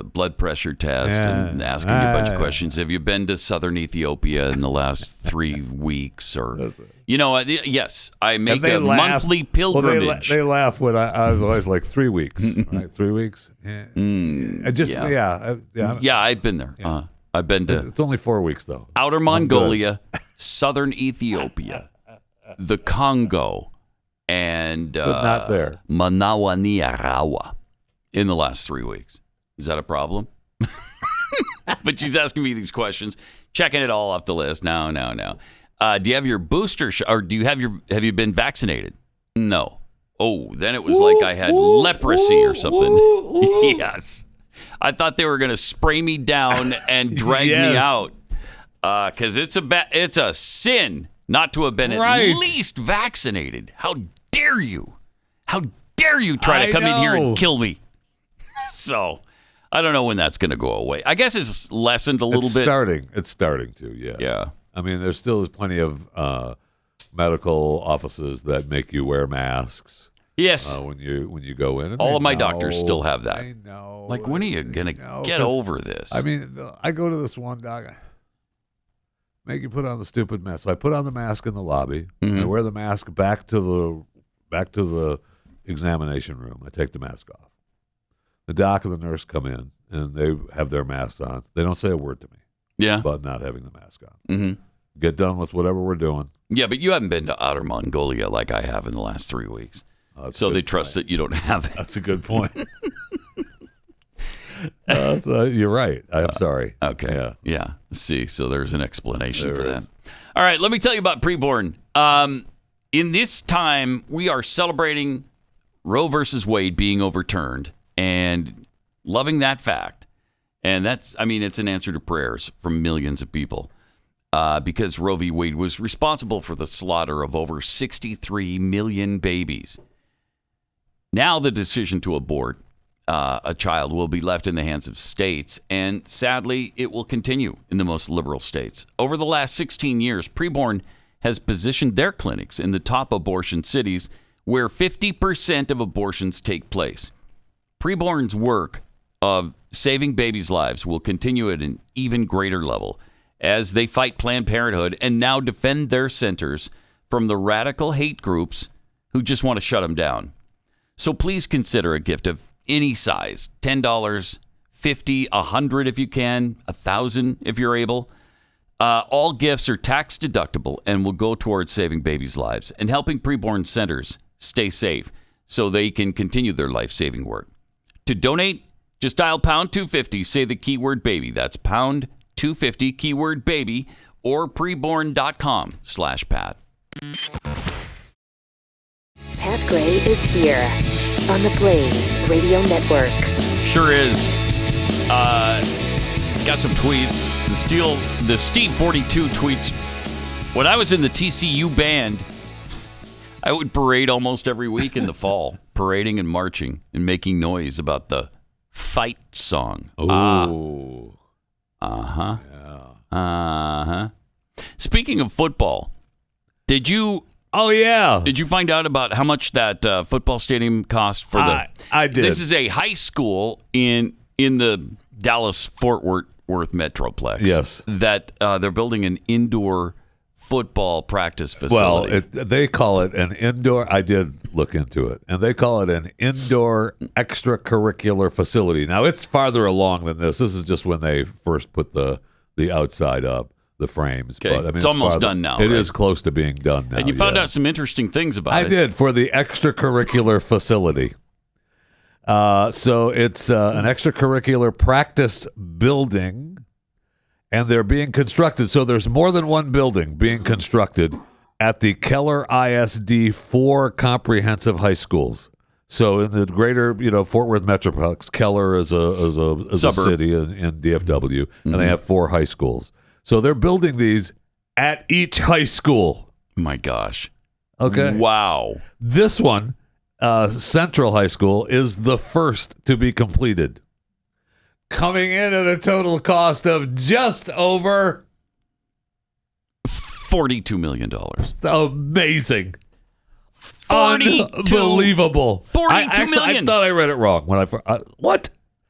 blood pressure test and asking you a bunch of questions. Have you been to southern Ethiopia in the last 3 weeks? Or, yes, I make a monthly pilgrimage. Well, they laugh when I was always like 3 weeks, right? 3 weeks? Yeah. I've been there. Yeah. I've been to... It's only 4 weeks, though. Outer Mongolia, southern Ethiopia, the Congo, and but not there. Manawaniarawa in the last 3 weeks. Is that a problem? But she's asking me these questions, checking it all off the list. No. Do you have your booster shot, or have you been vaccinated? No. Oh, then it was like I had leprosy or something. Yes. I thought they were going to spray me down and drag me out because it's a sin not to have been at least vaccinated. How dare you? How dare you try to come in here and kill me? So, I don't know when that's going to go away. I guess it's lessened a little bit. It's starting to, yeah. Yeah. I mean, there still is plenty of medical offices that make you wear masks. Yes. When you go in. And all of my doctors still have that. I know. Like, when are you going to get over this? I mean, I go to this one doc, make you put on the stupid mask. So I put on the mask in the lobby. I wear the mask back to the examination room. I take the mask off. The doc and the nurse come in, and they have their masks on. They don't say a word to me about not having the mask on. Get done with whatever we're doing. Yeah, but you haven't been to Outer Mongolia like I have in the last 3 weeks. So they trust that you don't have it. That's a good point. You're right. I'm sorry. Okay. Yeah. See, so there's an explanation for that. All right, let me tell you about Preborn. In this time, we are celebrating Roe versus Wade being overturned and loving that fact. And it's an answer to prayers from millions of people because Roe v. Wade was responsible for the slaughter of over 63 million babies. Now the decision to abort a child will be left in the hands of states, and sadly, it will continue in the most liberal states. Over the last 16 years, Preborn has positioned their clinics in the top abortion cities where 50% of abortions take place. Preborn's work of saving babies' lives will continue at an even greater level as they fight Planned Parenthood and now defend their centers from the radical hate groups who just want to shut them down. So please consider a gift of any size, $10, $50, $100 if you can, $1,000 if you're able. All gifts are tax deductible and will go towards saving babies' lives and helping preborn centers stay safe so they can continue their life-saving work. To donate, just dial pound 250, say the keyword baby. That's pound 250, keyword baby, or preborn.com/Pat. Pat Gray is here on the Blaze Radio Network. Sure is. Got some tweets. The Steve 42 tweets. When I was in the TCU band, I would parade almost every week in the fall, parading and marching and making noise about the fight song. Oh. Uh-huh. Yeah. Uh-huh. Speaking of football, did you... Oh, yeah. Did you find out about how much that football stadium cost for the... I did. This is a high school in the Dallas-Fort Worth Metroplex. Yes. That they're building an indoor football practice facility. Well, they call it an indoor... I did look into it. And they call it an indoor extracurricular facility. Now, it's farther along than this. This is just when they first put the outside up. The frames. Okay. But, it's almost done now. It is close to being done now. And you found out some interesting things about it. I did, for the extracurricular facility. So it's an extracurricular practice building, and they're being constructed. So there's more than one building being constructed at the Keller ISD 4 comprehensive high schools. So in the greater, Fort Worth Metroplex, Keller is a city in DFW, and they have 4 high schools. So they're building these at each high school. My gosh. Okay. Wow. This one, Central High School, is the first to be completed. Coming in at a total cost of just over $42 million. Amazing. Unbelievable. $42 million. I thought I read it wrong when what?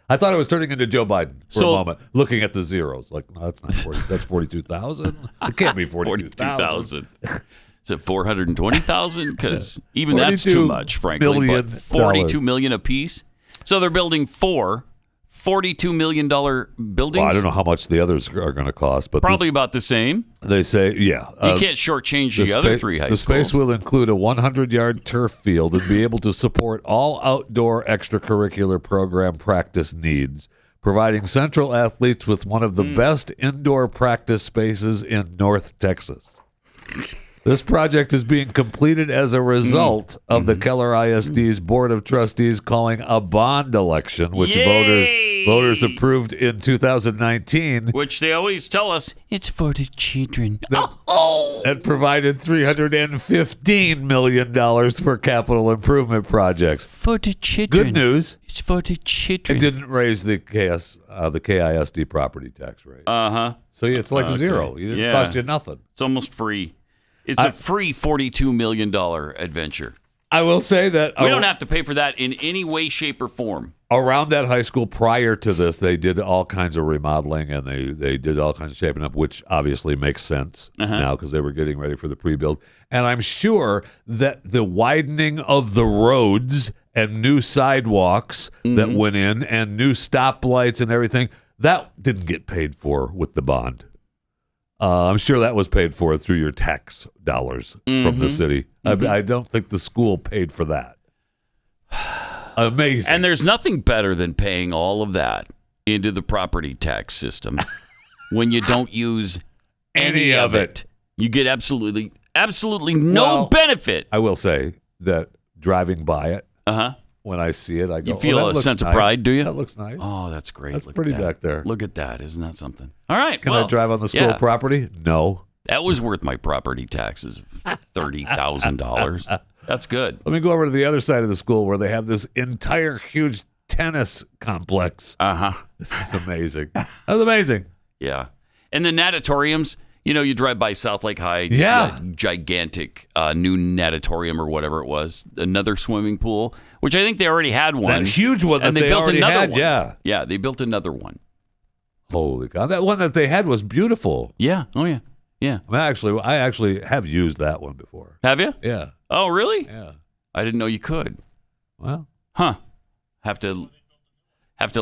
I thought I was turning into Joe Biden for a moment, looking at the zeros. Like, no, that's not 40. That's 42,000. It can't be 42,000. Is it 420,000? Because even that's too much, frankly. But $42 million apiece. So they're building 4 $42 million buildings. Well, I don't know how much the others are going to cost, but probably about the same. They say, yeah. You can't shortchange the other 3 high schools. The space will include a 100-yard turf field and be able to support all outdoor extracurricular program practice needs, providing Central athletes with one of the best indoor practice spaces in North Texas. This project is being completed as a result of the Keller ISD's Board of Trustees calling a bond election, which voters approved in 2019. Which they always tell us, it's for the children. That provided $315 million for capital improvement projects. For the children. Good news. It's for the children. It didn't raise the KISD property tax rate. Uh-huh. So it's like zero. It didn't cost you nothing. It's almost free. It's a free $42 million adventure. I will say that we don't have to pay for that in any way, shape, or form. Around that high school prior to this, they did all kinds of remodeling and they did all kinds of shaping up, which obviously makes sense now because they were getting ready for the pre-build. And I'm sure that the widening of the roads and new sidewalks that went in and new stoplights and everything, that didn't get paid for with the bond. I'm sure that was paid for through your tax dollars from the city. I don't think the school paid for that. Amazing. And there's nothing better than paying all of that into the property tax system when you don't use any of it. You get absolutely no benefit. I will say that driving by it, when I see it, I go, you feel a sense of pride, do you? That looks nice. Oh, that's great. That's Look pretty at that. back there. Look at that. Isn't that something? All right. Can I drive on the school property? No. That was worth my property taxes, $30,000. That's good. Let me go over to the other side of the school where they have this entire huge tennis complex. This is amazing. That's amazing. Yeah. And the natatoriums, you drive by South Lake High, you see that gigantic new natatorium or whatever it was, another swimming pool, which I think they already had one. That huge one that they built already another had, one. yeah. Yeah, they built another one. Holy cow. That one that they had was beautiful. Yeah. Oh, yeah. Yeah. I actually have used that one before. Have you? Yeah. Oh, really? Yeah. I didn't know you could. Well. Huh. Have to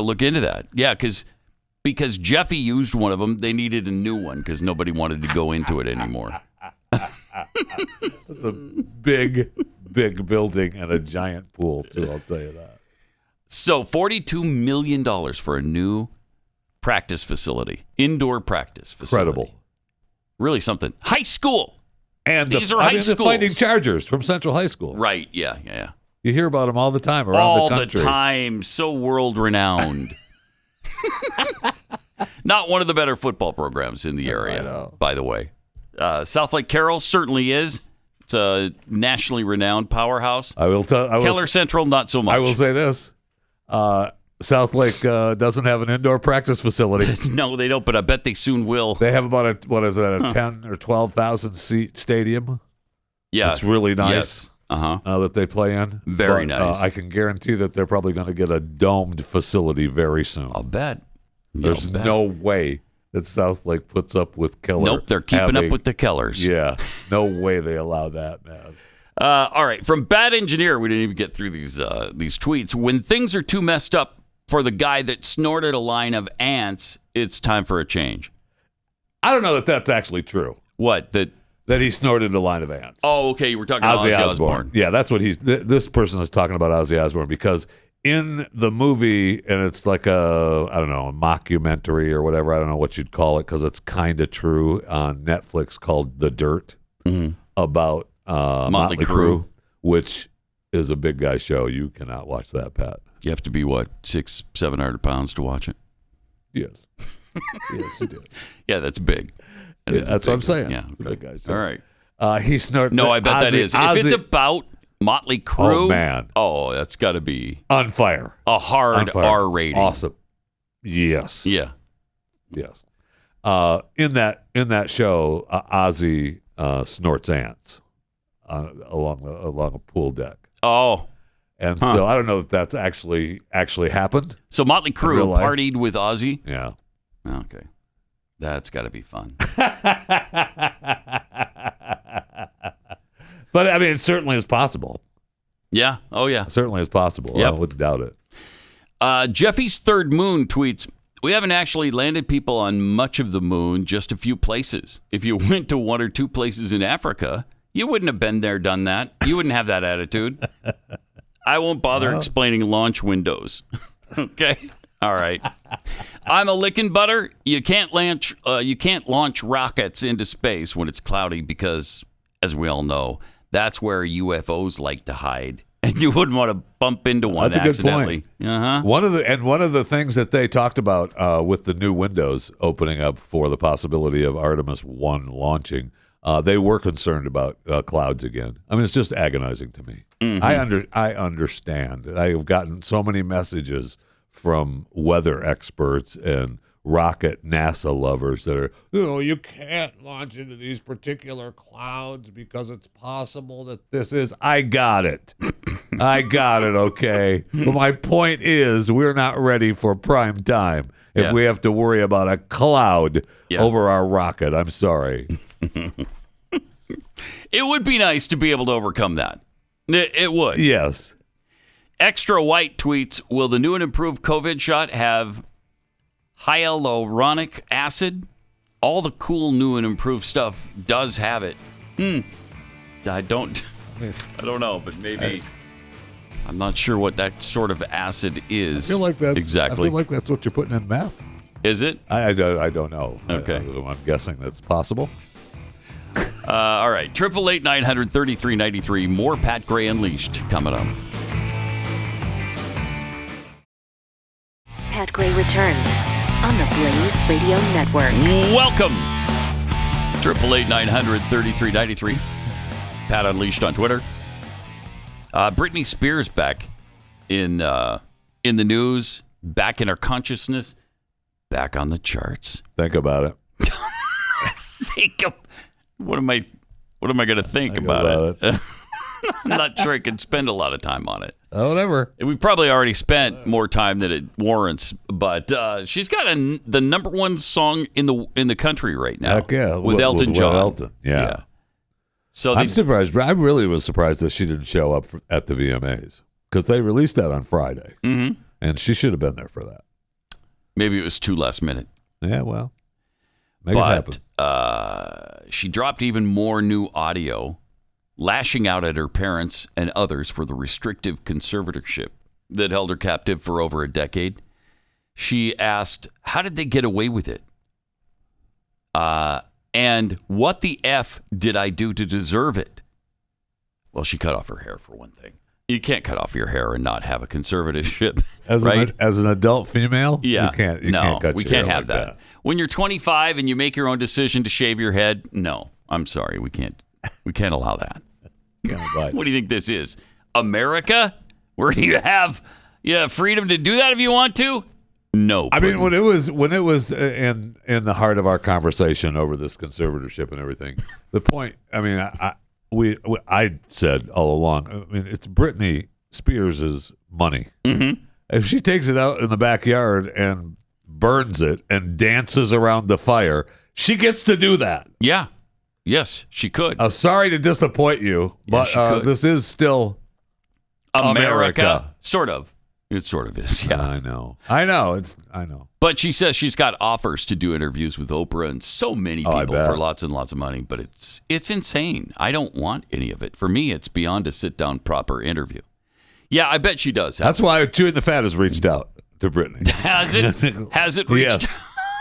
look into that. Yeah, because Jeffy used one of them. They needed a new one because nobody wanted to go into it anymore. It's a big building and a giant pool, too, I'll tell you that. So $42 million for a new practice facility, indoor practice facility. Incredible. Really something. High school. And these are high schools. The Fighting Chargers from Central High School. Right, yeah. You hear about them all the time around the country. All the time. So world-renowned. Not one of the better football programs in the area, by the way. South Lake Carroll certainly is. It's a nationally renowned powerhouse. Keller Central, not so much. I will say this. South Lake doesn't have an indoor practice facility. No, they don't, but I bet they soon will. They have about a 10 or 12,000 seat stadium. Yeah. It's really nice. Yes. That they play in. Very nice. I can guarantee that they're probably going to get a domed facility very soon. I'll bet. There's no way that South Lake puts up with Keller. Nope, they're keeping up with the Kellers. Yeah, no way they allow that, man. All right, from Bad Engineer, we didn't even get through these tweets. When things are too messed up for the guy that snorted a line of ants, it's time for a change. I don't know that that's actually true. What? That he snorted a line of ants. Oh, okay. You were talking about Ozzy Osbourne. Yeah, that's what this person is talking about, Ozzy Osbourne, because in the movie, and it's like a mockumentary or whatever, I don't know what you'd call it, because it's kind of true, on Netflix called The Dirt, about Motley Crue, which is a big guy show. You cannot watch that, Pat. You have to be, 600-700 pounds to watch it? Yes. Yes, you do. Yeah, that's big. That's what I'm saying. Yeah. It's a big guy show. All right. He snorted. No, I bet that is. If it's about Motley Crue, oh, man. Oh, that's got to be on fire. A hard R rating. Awesome. Yes. Yeah. Yes. In that show, Ozzy snorts ants along a pool deck. Oh. And so I don't know if that's actually happened. So Motley Crue partied with Ozzy? Yeah. Okay. That's got to be fun. But, I mean, it certainly is possible. Yeah. Oh, yeah. It certainly is possible. Yep. I wouldn't doubt it. Jeffy's Third Moon tweets, we haven't actually landed people on much of the moon, just a few places. If you went to one or two places in Africa, you wouldn't have been there, done that. You wouldn't have that attitude. I won't bother explaining launch windows. Okay? All right. I'm a licking butter. You can't launch rockets into space when it's cloudy because, as we all know, that's where UFOs like to hide. And you wouldn't want to bump into one accidentally. Good point. One of the things that they talked about with the new windows opening up for the possibility of Artemis 1 launching, they were concerned about clouds again. I mean, it's just agonizing to me. Mm-hmm. I understand. I have gotten so many messages from weather experts and rocket NASA lovers that are, you can't launch into these particular clouds because it's possible that this is. I got it. Okay. But my point is, we're not ready for prime time if we have to worry about a cloud over our rocket. I'm sorry. It would be nice to be able to overcome that. It would. Yes. Extra White tweets, will the new and improved COVID shot have hyaluronic acid? all the cool, new, and improved stuff does have it. I don't know, but maybe I'm not sure what that sort of acid is. I feel like that's exactly. I feel like that's what you're putting in meth. Is it? I don't know. Okay. I'm guessing that's possible. All right. 888-900-3393. More Pat Gray Unleashed coming up. Pat Gray returns on the Blaze Radio Network. Welcome. 888-900-3393. Pat Unleashed on Twitter. Britney Spears back in the news, back in our consciousness, back on the charts. Think about it. What am I going to think about it? I'm not sure I can spend a lot of time on it. Oh, whatever. We probably already spent more time than it warrants, but she's got the number one song in the country right now. Heck yeah, with Elton John. Elton. Yeah. So I'm surprised. I really was surprised that she didn't show up at the VMAs because they released that on Friday, and she should have been there for that. Maybe it was too last minute. Yeah, well, make it happen. She dropped even more new audio, lashing out at her parents and others for the restrictive conservatorship that held her captive for over a decade. She asked, how did they get away with it? And what the F did I do to deserve it? Well, she cut off her hair, for one thing. You can't cut off your hair and not have a conservatorship, right? As an adult female? Yeah. You can't cut your hair we can't have like that. When you're 25 and you make your own decision to shave your head, no. I'm sorry. We can't allow that. What do you think this is? America? Where you have freedom to do that if you want to? No. I mean, when it was in the heart of our conversation over this conservatorship and everything, the point, I mean, I said all along, I mean, it's Britney Spears' money. Mm-hmm. If she takes it out in the backyard and burns it and dances around the fire, she gets to do that. Yeah. Yes, she could. Sorry to disappoint you, but this is still America. Sort of. It sort of is, yeah. I know. But she says she's got offers to do interviews with Oprah and so many people for lots and lots of money, but it's insane. I don't want any of it. For me, it's beyond a sit-down proper interview. Yeah, I bet she does. That's why Chewing the Fat has reached out to Britney. Has it? Has it reached? Yes.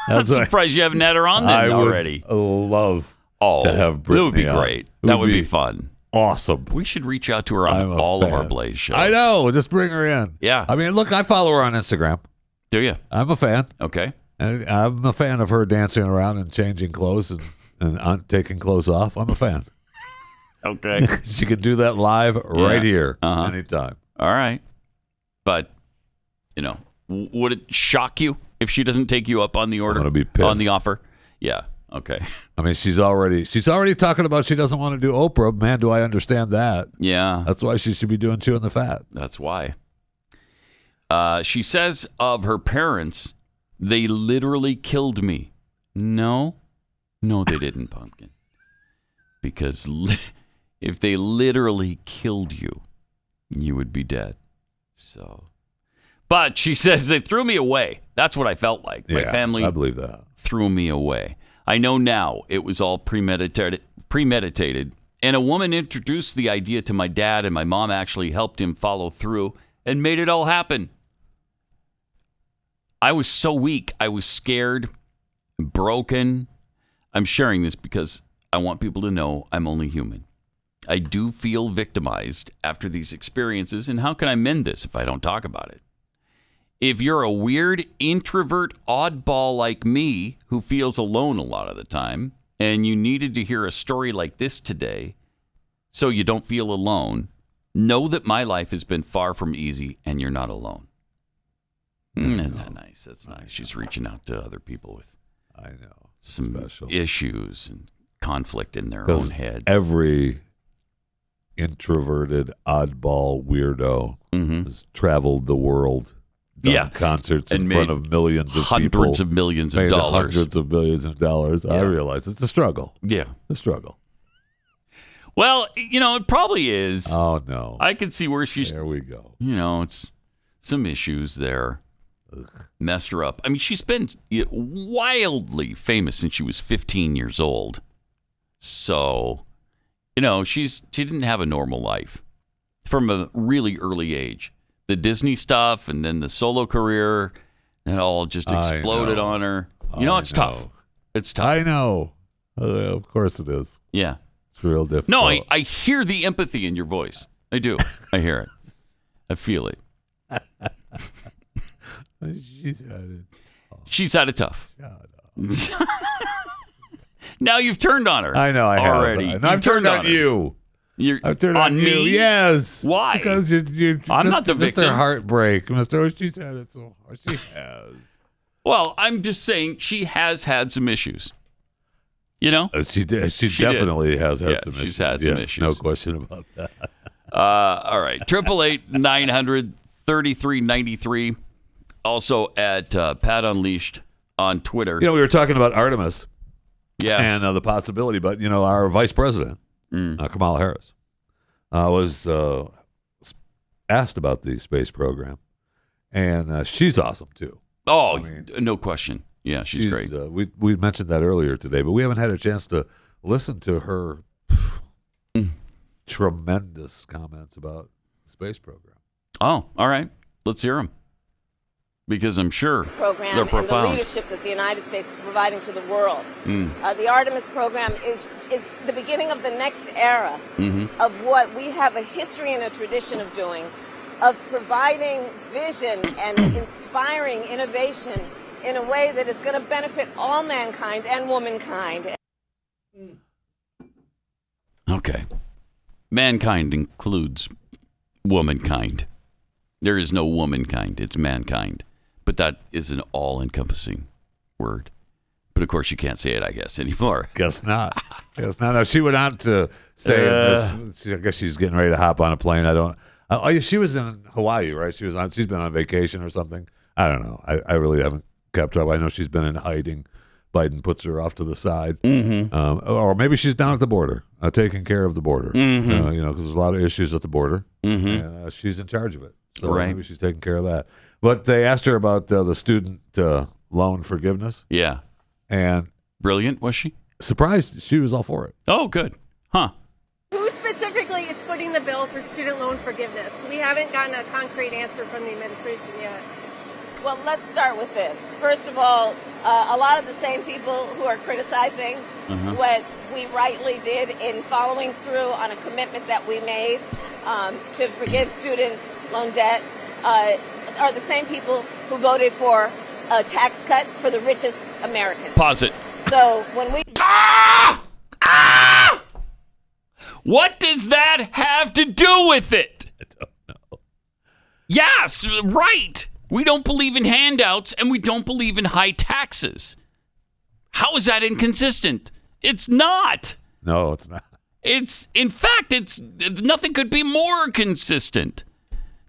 I'm surprised you haven't had her on then already. I would love to have Britney. That would be great. That would be fun. Awesome. We should reach out to her on all of our Blaze shows. I know. Just bring her in. Yeah. I mean, look, I follow her on Instagram. Do you? I'm a fan. Okay. And I'm a fan of her dancing around and changing clothes and taking clothes off. I'm a fan. Okay. She could do that live right here anytime. All right. But, would it shock you if she doesn't take you up on the order? I'm going to be pissed. On the offer? Yeah. Okay. I mean, she's already talking about she doesn't want to do Oprah. Man, do I understand that. Yeah. That's why she should be doing Chewing the Fat. That's why. She says of her parents, they literally killed me. No, they didn't, Pumpkin. Because if they literally killed you, you would be dead. So, but she says they threw me away. That's what I felt like. My family, I believe that, threw me away. I know now it was all premeditated, and a woman introduced the idea to my dad, and my mom actually helped him follow through and made it all happen. I was so weak. I was scared, broken. I'm sharing this because I want people to know I'm only human. I do feel victimized after these experiences, and how can I mend this if I don't talk about it? If you're a weird introvert oddball like me who feels alone a lot of the time, and you needed to hear a story like this today so you don't feel alone, know that my life has been far from easy and you're not alone. Isn't that nice? That's nice. She's reaching out to other people with some issues and conflict in their own heads. Every introverted oddball weirdo has traveled the world. Done concerts in front of millions of people. Hundreds of millions of dollars. Hundreds of millions of dollars. Yeah. I realize it's a struggle. Yeah. It's a struggle. Well, it probably is. Oh, no. I can see where she's... There we go. It's some issues there. Messed her up. I mean, she's been wildly famous since she was 15 years old. So, she didn't have a normal life from a really early age. The Disney stuff and then the solo career, it all just exploded on her. It's tough. It's tough. I know. Of course it is. Yeah. It's real difficult. No, I hear the empathy in your voice. I do. I hear it. I feel it. She's had it tough. Now you've turned on her. I know. I have already. I've turned on you. I've turned on you. me. Yes. Why? Because I'm not the victim. Mr. Heartbreak. She's had it so hard. She has. Well, I'm just saying she has had some issues. She definitely has had some issues. She's had some issues. No question about that. All right. 888-900-3393. Also at Pat Unleashed on Twitter. We were talking about Artemis. Yeah. And the possibility, but, our vice president, Kamala Harris, was asked about the space program. And she's awesome, too. Oh, no question. Yeah, she's great. We mentioned that earlier today, but we haven't had a chance to listen to her tremendous comments about the space program. Oh, all right. Let's hear them. Because I'm sure they're profound. And the leadership that the United States is providing to the world. The Artemis program is the beginning of the next era of what we have a history and a tradition of doing, of providing vision and inspiring innovation in a way that is going to benefit all mankind and womankind. Okay. Mankind includes womankind. There is no womankind. It's mankind. But that is an all-encompassing word. But, of course, you can't say it, I guess, anymore. Guess not. No, she went out to say this. I guess she's getting ready to hop on a plane. She was in Hawaii, right? She's been on vacation or something. I don't know. I really haven't kept up. I know she's been in hiding. Biden puts her off to the side. Or maybe she's down at the border, taking care of the border. Because there's a lot of issues at the border. And she's in charge of it. So maybe she's taking care of that. But they asked her about the student loan forgiveness. Yeah. And brilliant, was she? Surprised she was all for it. Oh, good. Huh. Who specifically is footing the bill for student loan forgiveness? We haven't gotten a concrete answer from the administration yet. Well, let's start with this. First of all, a lot of the same people who are criticizing what we rightly did in following through on a commitment that we made to forgive student loan debt are the same people who voted for a tax cut for the richest Americans. Pause it. So when we... What does that have to do with it? I don't know. Yes, right. We don't believe in handouts and we don't believe in high taxes. How is that inconsistent? It's not. No, it's not. In fact, nothing could be more consistent.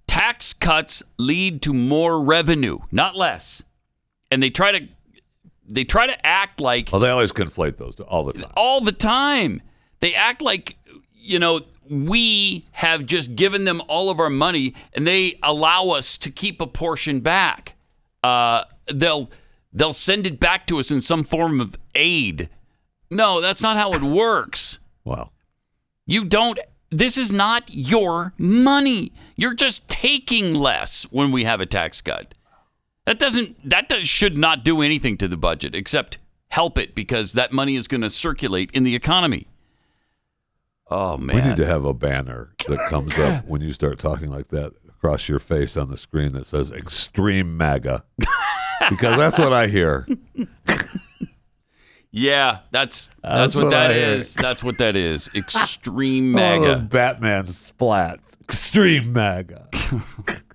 Tax cuts lead to more revenue, not less. And they try to act like... Well, they always conflate those all the time. All the time. They act like, we have just given them all of our money and they allow us to keep a portion back. They'll send it back to us in some form of aid. No, that's not how it works. Well, this is not your money. You're just taking less when we have a tax cut. That should not do anything to the budget except help it because that money is going to circulate in the economy. Oh, man. We need to have a banner that comes up when you start talking like that across your face on the screen that says Extreme MAGA. Because that's what I hear. Yeah, that's what that is. That's what that is. Extreme MAGA. All those Batman splats. Extreme MAGA.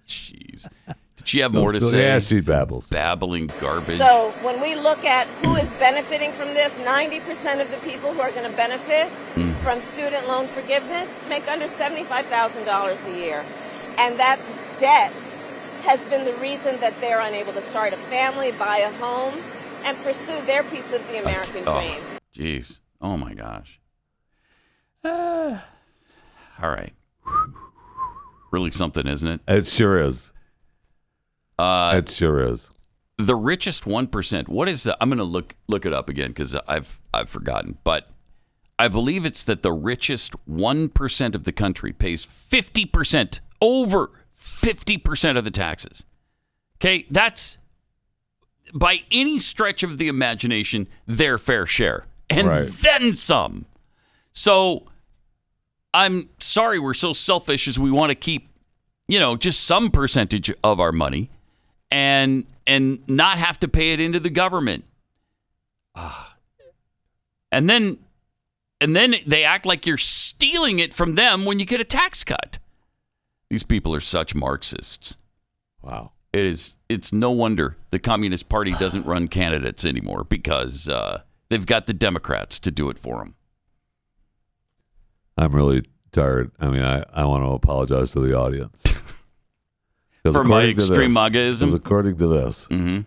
Jeez. Did she have more to say? Yeah, she babbles. Babbling garbage. So when we look at who is benefiting from this, 90% of the people who are going to benefit from student loan forgiveness make under $75,000 a year. And that debt has been the reason that they're unable to start a family, buy a home, and pursue their piece of the American dream. Jeez. Oh, my gosh. All right. Really something, isn't it? It sure is. It sure is. The richest 1%. What is that? I'm going to look it up again because I've forgotten. But I believe it's that the richest 1% of the country pays 50%, over 50% of the taxes. Okay, that's, by any stretch of the imagination, their fair share. And then some. So I'm sorry we're so selfish as we want to keep, just some percentage of our money and not have to pay it into the government. And then they act like you're stealing it from them when you get a tax cut. These people are such Marxists. Wow. It's no wonder the Communist Party doesn't run candidates anymore because they've got the Democrats to do it for them. I'm really tired. I mean, I want to apologize to the audience. For my extreme MAGAism? Because according to this, the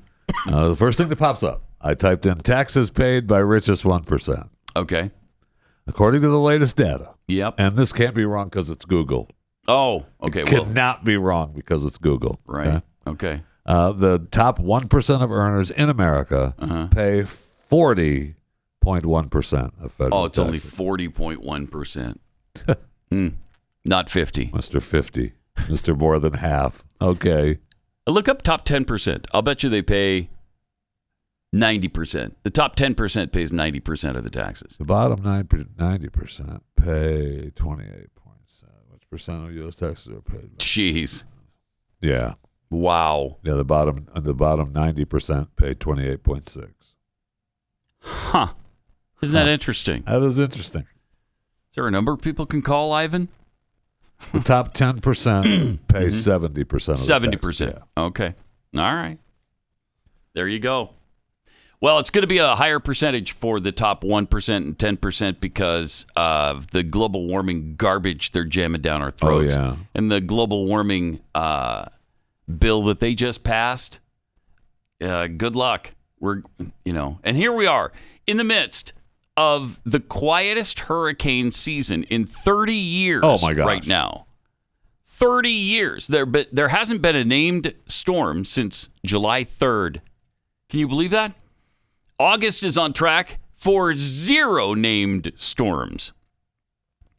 first thing that pops up, I typed in taxes paid by richest 1%. Okay. According to the latest data. Yep. And this can't be wrong because it's Google. Oh, okay. It cannot be wrong because it's Google. Right. Okay. The top 1% of earners in America pay 40.1% of federal taxes. Only 40.1%. Not 50. Mr. 50. Mr. More than half. Okay. Look up top 10%. I'll bet you they pay 90%. The top 10% pays 90% of the taxes. The bottom 90% pay 28.7. Which percent of U.S. taxes are paid? Jeez. Yeah. Wow. Yeah, the bottom 90% pay 28.6. Huh. Isn't that interesting? That is interesting. Is there a number people can call, Ivan? The top 10% pay 70% of the 70%. Yeah. Okay. All right. There you go. Well, it's going to be a higher percentage for the top 1% and 10% because of the global warming garbage they're jamming down our throats. Oh, yeah. And the global warming bill that they just passed. Good luck. And here we are in the midst of the quietest hurricane season in 30 years. Oh my gosh. Right now. 30 years. There hasn't been a named storm since July 3rd. Can you believe that? August is on track for 0 named storms.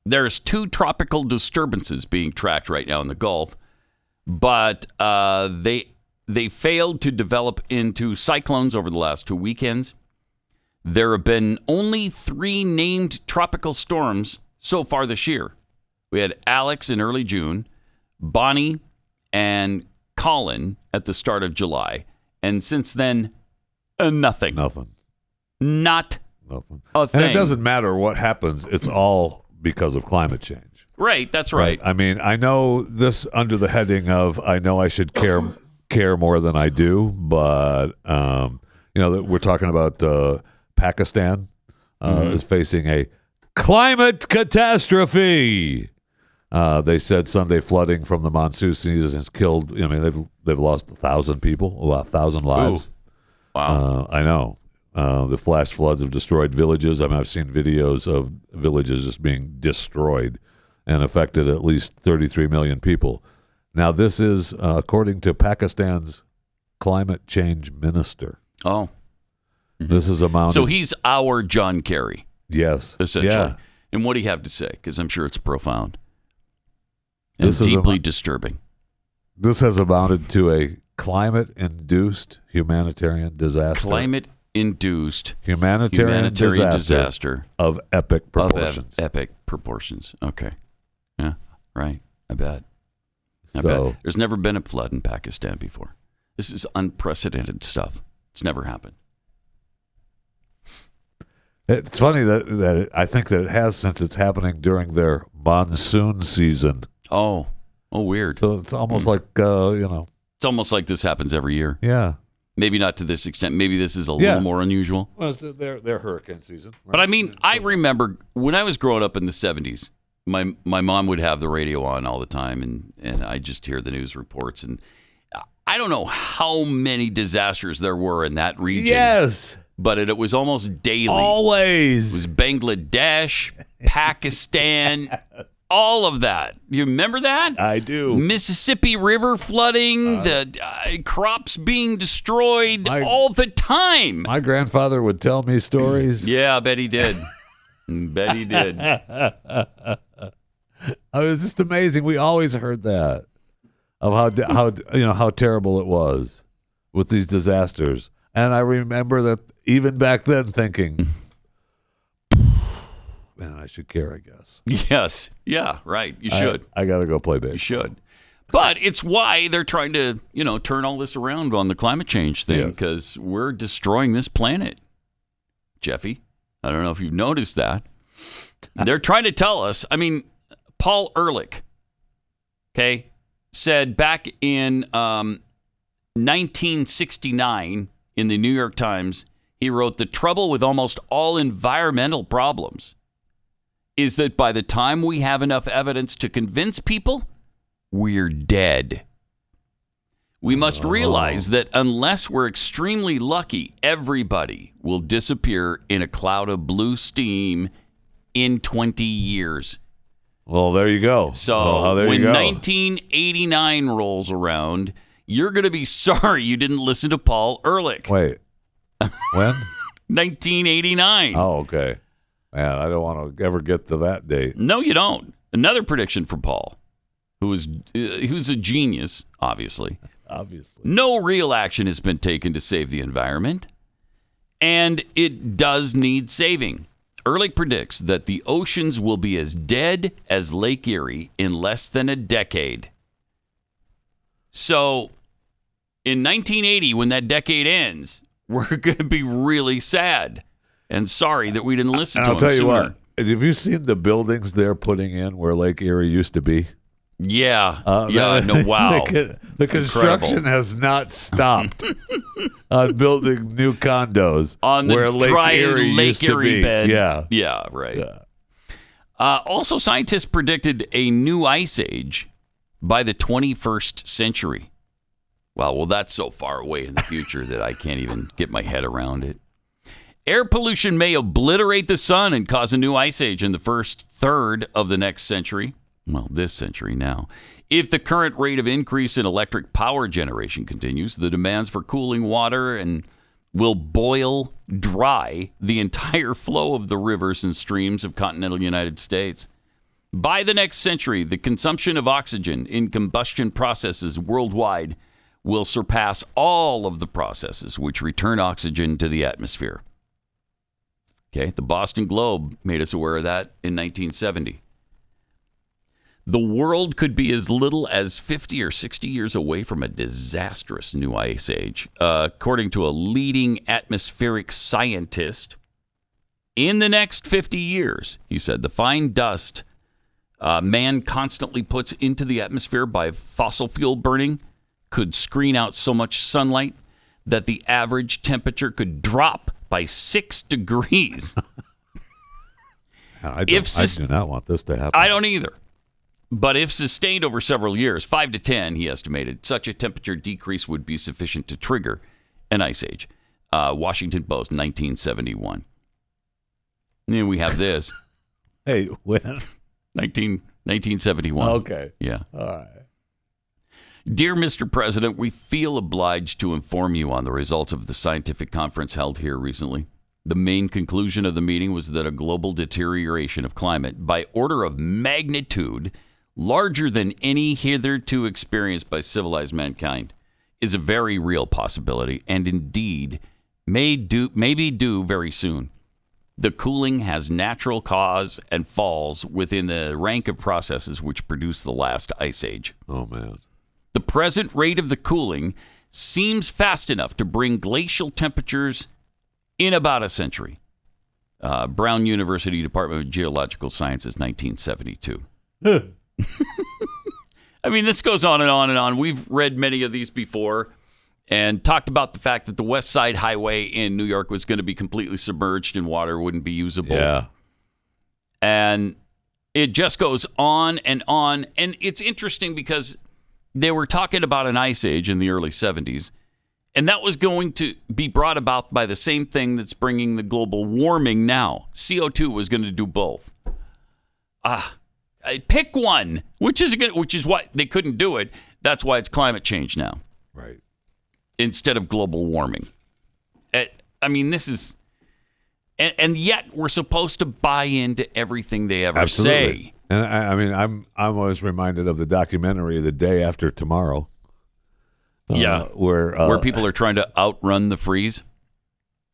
There's 2 tropical disturbances being tracked right now in the Gulf, but they failed to develop into cyclones over the last 2 weekends. There have been only 3 named tropical storms so far this year. We had Alex in early June, Bonnie and Colin at the start of July, and since then, nothing. Not nothing. A thing. And it doesn't matter what happens. It's all because of climate change. Right. That's right. I mean, I know this under the heading of I know I should care more than I do, but we're talking about Pakistan is facing a climate catastrophe. They said Sunday flooding from the monsoon season has killed. They've lost 1,000 people, 1,000 lives. Ooh. Wow. I know. The flash floods have destroyed villages. I've seen videos of villages just being destroyed and affected at least 33 million people. Now, this is according to Pakistan's climate change minister. Oh. This is amounted. So he's our John Kerry. Yes. Essentially. Yeah. And what do you have to say? Because I'm sure it's profound and deeply disturbing. This has amounted to a climate-induced humanitarian disaster. Climate-induced humanitarian disaster of epic proportions. Epic proportions. Okay. Yeah, right. I bet. There's never been a flood in Pakistan before. This is unprecedented stuff. It's never happened. It's funny that I think that it has since it's happening during their monsoon season. Oh, weird. So it's almost like, It's almost like this happens every year. Yeah. Maybe not to this extent. Maybe this is a little more unusual. Well, it's their hurricane season. Right? But I mean, I remember when I was growing up in the 70s, my mom would have the radio on all the time, and I just hear the news reports. And I don't know how many disasters there were in that region. Yes. But it was almost daily. Always. It was Bangladesh, Pakistan, all of that. You remember that? I do. Mississippi River flooding, the crops being destroyed all the time. My grandfather would tell me stories. Yeah, I bet he did. Bet he did. It was just amazing. We always heard that of how terrible it was with these disasters. And I remember that even back then thinking, man, I should care, I guess. Yes. Yeah, right. You should. I got to go play base. You should. But it's why they're trying to, turn all this around on the climate change thing, because we're destroying this planet. Jeffy, I don't know if you've noticed that. They're trying to tell us, Paul Ehrlich, said back in 1969 in the New York Times, he wrote, "The trouble with almost all environmental problems is that by the time we have enough evidence to convince people, we're dead. We must realize that unless we're extremely lucky, everybody will disappear in a cloud of blue steam in 20 years. Well, there you go. So when 1989 rolls around, you're going to be sorry you didn't listen to Paul Ehrlich. Wait, when? 1989. Oh, okay. Man, I don't want to ever get to that date. No, you don't. Another prediction from Paul, who's a genius, obviously. Obviously. No real action has been taken to save the environment, and it does need saving. Ehrlich predicts that the oceans will be as dead as Lake Erie in less than a decade. So, in 1980, when that decade ends, we're going to be really sad and sorry that we didn't listen to him I'll tell you sooner. what. Have you seen the buildings they're putting in where Lake Erie used to be? Yeah. Wow. The construction has not stopped on building new condos on the where Lake dry Erie used to be. bed. Yeah. Yeah, right. Yeah. Also, scientists predicted a new ice age by the 21st century. Wow, well, that's so far away in the future that I can't even get my head around it. Air pollution may obliterate the sun and cause a new ice age in the first third of the next century. Well, this century now. If the current rate of increase in electric power generation continues, the demands for cooling water and will boil dry the entire flow of the rivers and streams of continental United States. By the next century, the consumption of oxygen in combustion processes worldwide will surpass all of the processes which return oxygen to the atmosphere. Okay, the Boston Globe made us aware of that in 1970. The world could be as little as 50 or 60 years away from a disastrous new ice age. According to a leading atmospheric scientist, in the next 50 years, he said, the fine dust man constantly puts into the atmosphere by fossil fuel burning could screen out so much sunlight that the average temperature could drop by 6 degrees. I do not want this to happen. I don't either. But if sustained over several years, 5 to 10, he estimated, such a temperature decrease would be sufficient to trigger an ice age. Washington Post, 1971. And then we have this. Hey, when? 1971. Okay. Yeah. All right. Dear Mr. President, we feel obliged to inform you on the results of the scientific conference held here recently. The main conclusion of the meeting was that a global deterioration of climate by order of magnitude larger than any hitherto experienced by civilized mankind is a very real possibility and indeed may be due very soon. The cooling has natural cause and falls within the rank of processes which produce the last ice age. Oh, man. The present rate of the cooling seems fast enough to bring glacial temperatures in about a century. Brown University Department of Geological Sciences, 1972. I mean, this goes on and on and on. We've read many of these before and talked about the fact that the West Side Highway in New York was going to be completely submerged and water wouldn't be usable. Yeah. And it just goes on and on. And it's interesting because they were talking about an ice age in the early 70s, and that was going to be brought about by the same thing that's bringing the global warming now. CO2 was going to do both. Pick one, which is why they couldn't do it. That's why it's climate change now. Right. Instead of global warming. I mean, this is... And yet we're supposed to buy into everything they ever say. And I mean, I'm always reminded of the documentary The Day After Tomorrow. Where people are trying to outrun the freeze.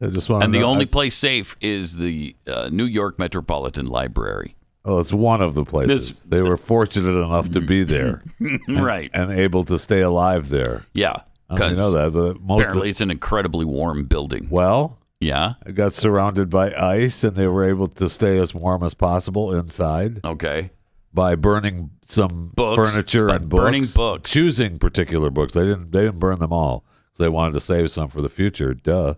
And the only place safe is the New York Metropolitan Library. Oh, it's one of the places. They were fortunate enough to be there. Right. And able to stay alive there. Yeah. Because apparently it's an incredibly warm building. Well, yeah. It got surrounded by ice, and they were able to stay as warm as possible inside. Okay. By burning some furniture and books. Burning books. Choosing particular books. They didn't burn them all, because they wanted to save some for the future. Duh.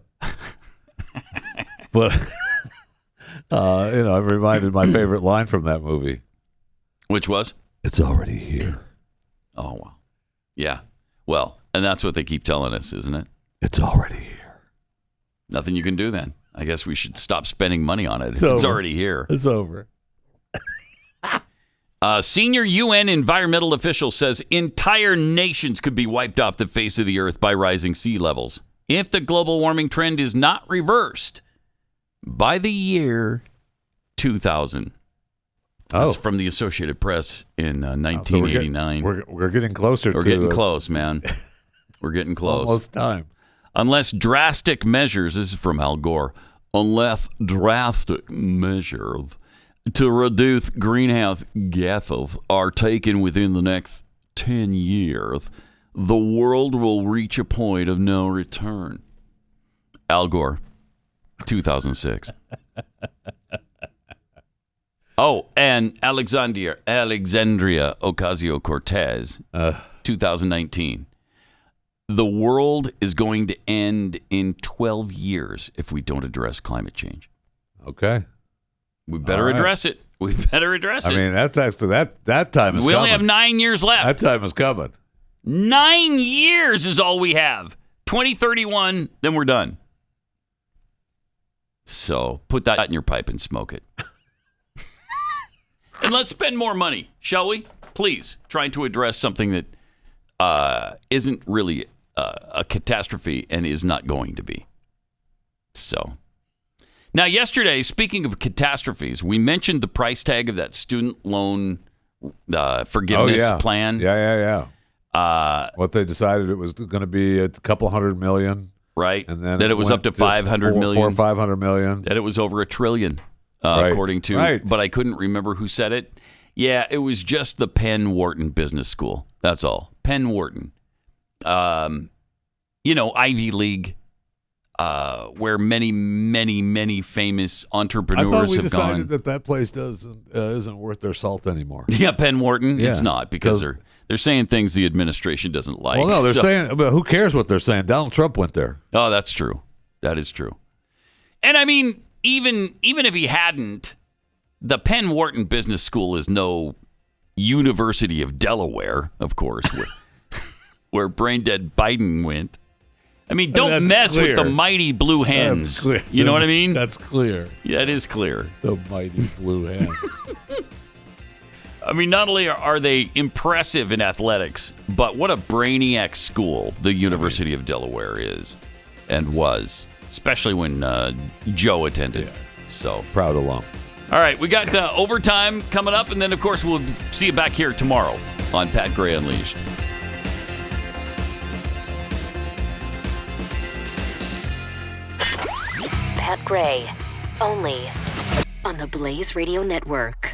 But, it reminded my favorite line from that movie. Which was? It's already here. Oh, wow. Yeah. Well, and that's what they keep telling us, isn't it? It's already here. Nothing you can do then. I guess we should stop spending money on it. It's already here. It's over. Senior UN environmental official says entire nations could be wiped off the face of the earth by rising sea levels if the global warming trend is not reversed by the year 2000. That's from the Associated Press in 1989. So we're getting closer. We're getting close, man. We're getting close. Almost time. Unless drastic measures, this is from Al Gore, unless drastic measures to reduce greenhouse gases are taken within the next 10 years, the world will reach a point of no return. Al Gore, 2006. Oh, and Alexandria Ocasio-Cortez, 2019. The world is going to end in 12 years if we don't address climate change. Okay. We better address it. We better address it. I mean, that's actually, that time is coming. We only have 9 years left. That time is coming. 9 years is all we have. 2031, then we're done. So put that in your pipe and smoke it. And let's spend more money, shall we? Please, trying to address something that isn't really a catastrophe and is not going to be. So, now yesterday, speaking of catastrophes, we mentioned the price tag of that student loan forgiveness plan. Yeah. What they decided it was going to be a couple $100 million. Right. And then it was up to $500 million. $500 million. That it was over $1 trillion. According to, but I couldn't remember who said it. Yeah, it was just the Penn Wharton Business School. That's all. Penn Wharton. Ivy League, where many famous entrepreneurs have gone. I thought we decided that place isn't worth their salt anymore. Yeah, Penn Wharton. Yeah, it's not, because they're saying things the administration doesn't like. Well, no, they're saying, but who cares what they're saying? Donald Trump went there. Oh, that's true. That is true. And I mean, even if he hadn't, the Penn Wharton Business School is no University of Delaware, of course, where brain dead Biden went. I mean, don't mess with the mighty blue hens. You know what I mean? That's clear. Yeah, it is clear. The mighty blue hens. I mean, not only are they impressive in athletics, but what a brainiac school the University of Delaware is and was, especially when Joe attended. Yeah. So proud alum. All right, we got overtime coming up, and then, of course, we'll see you back here tomorrow on Pat Gray Unleashed. Pat Gray, only on the Blaze Radio Network.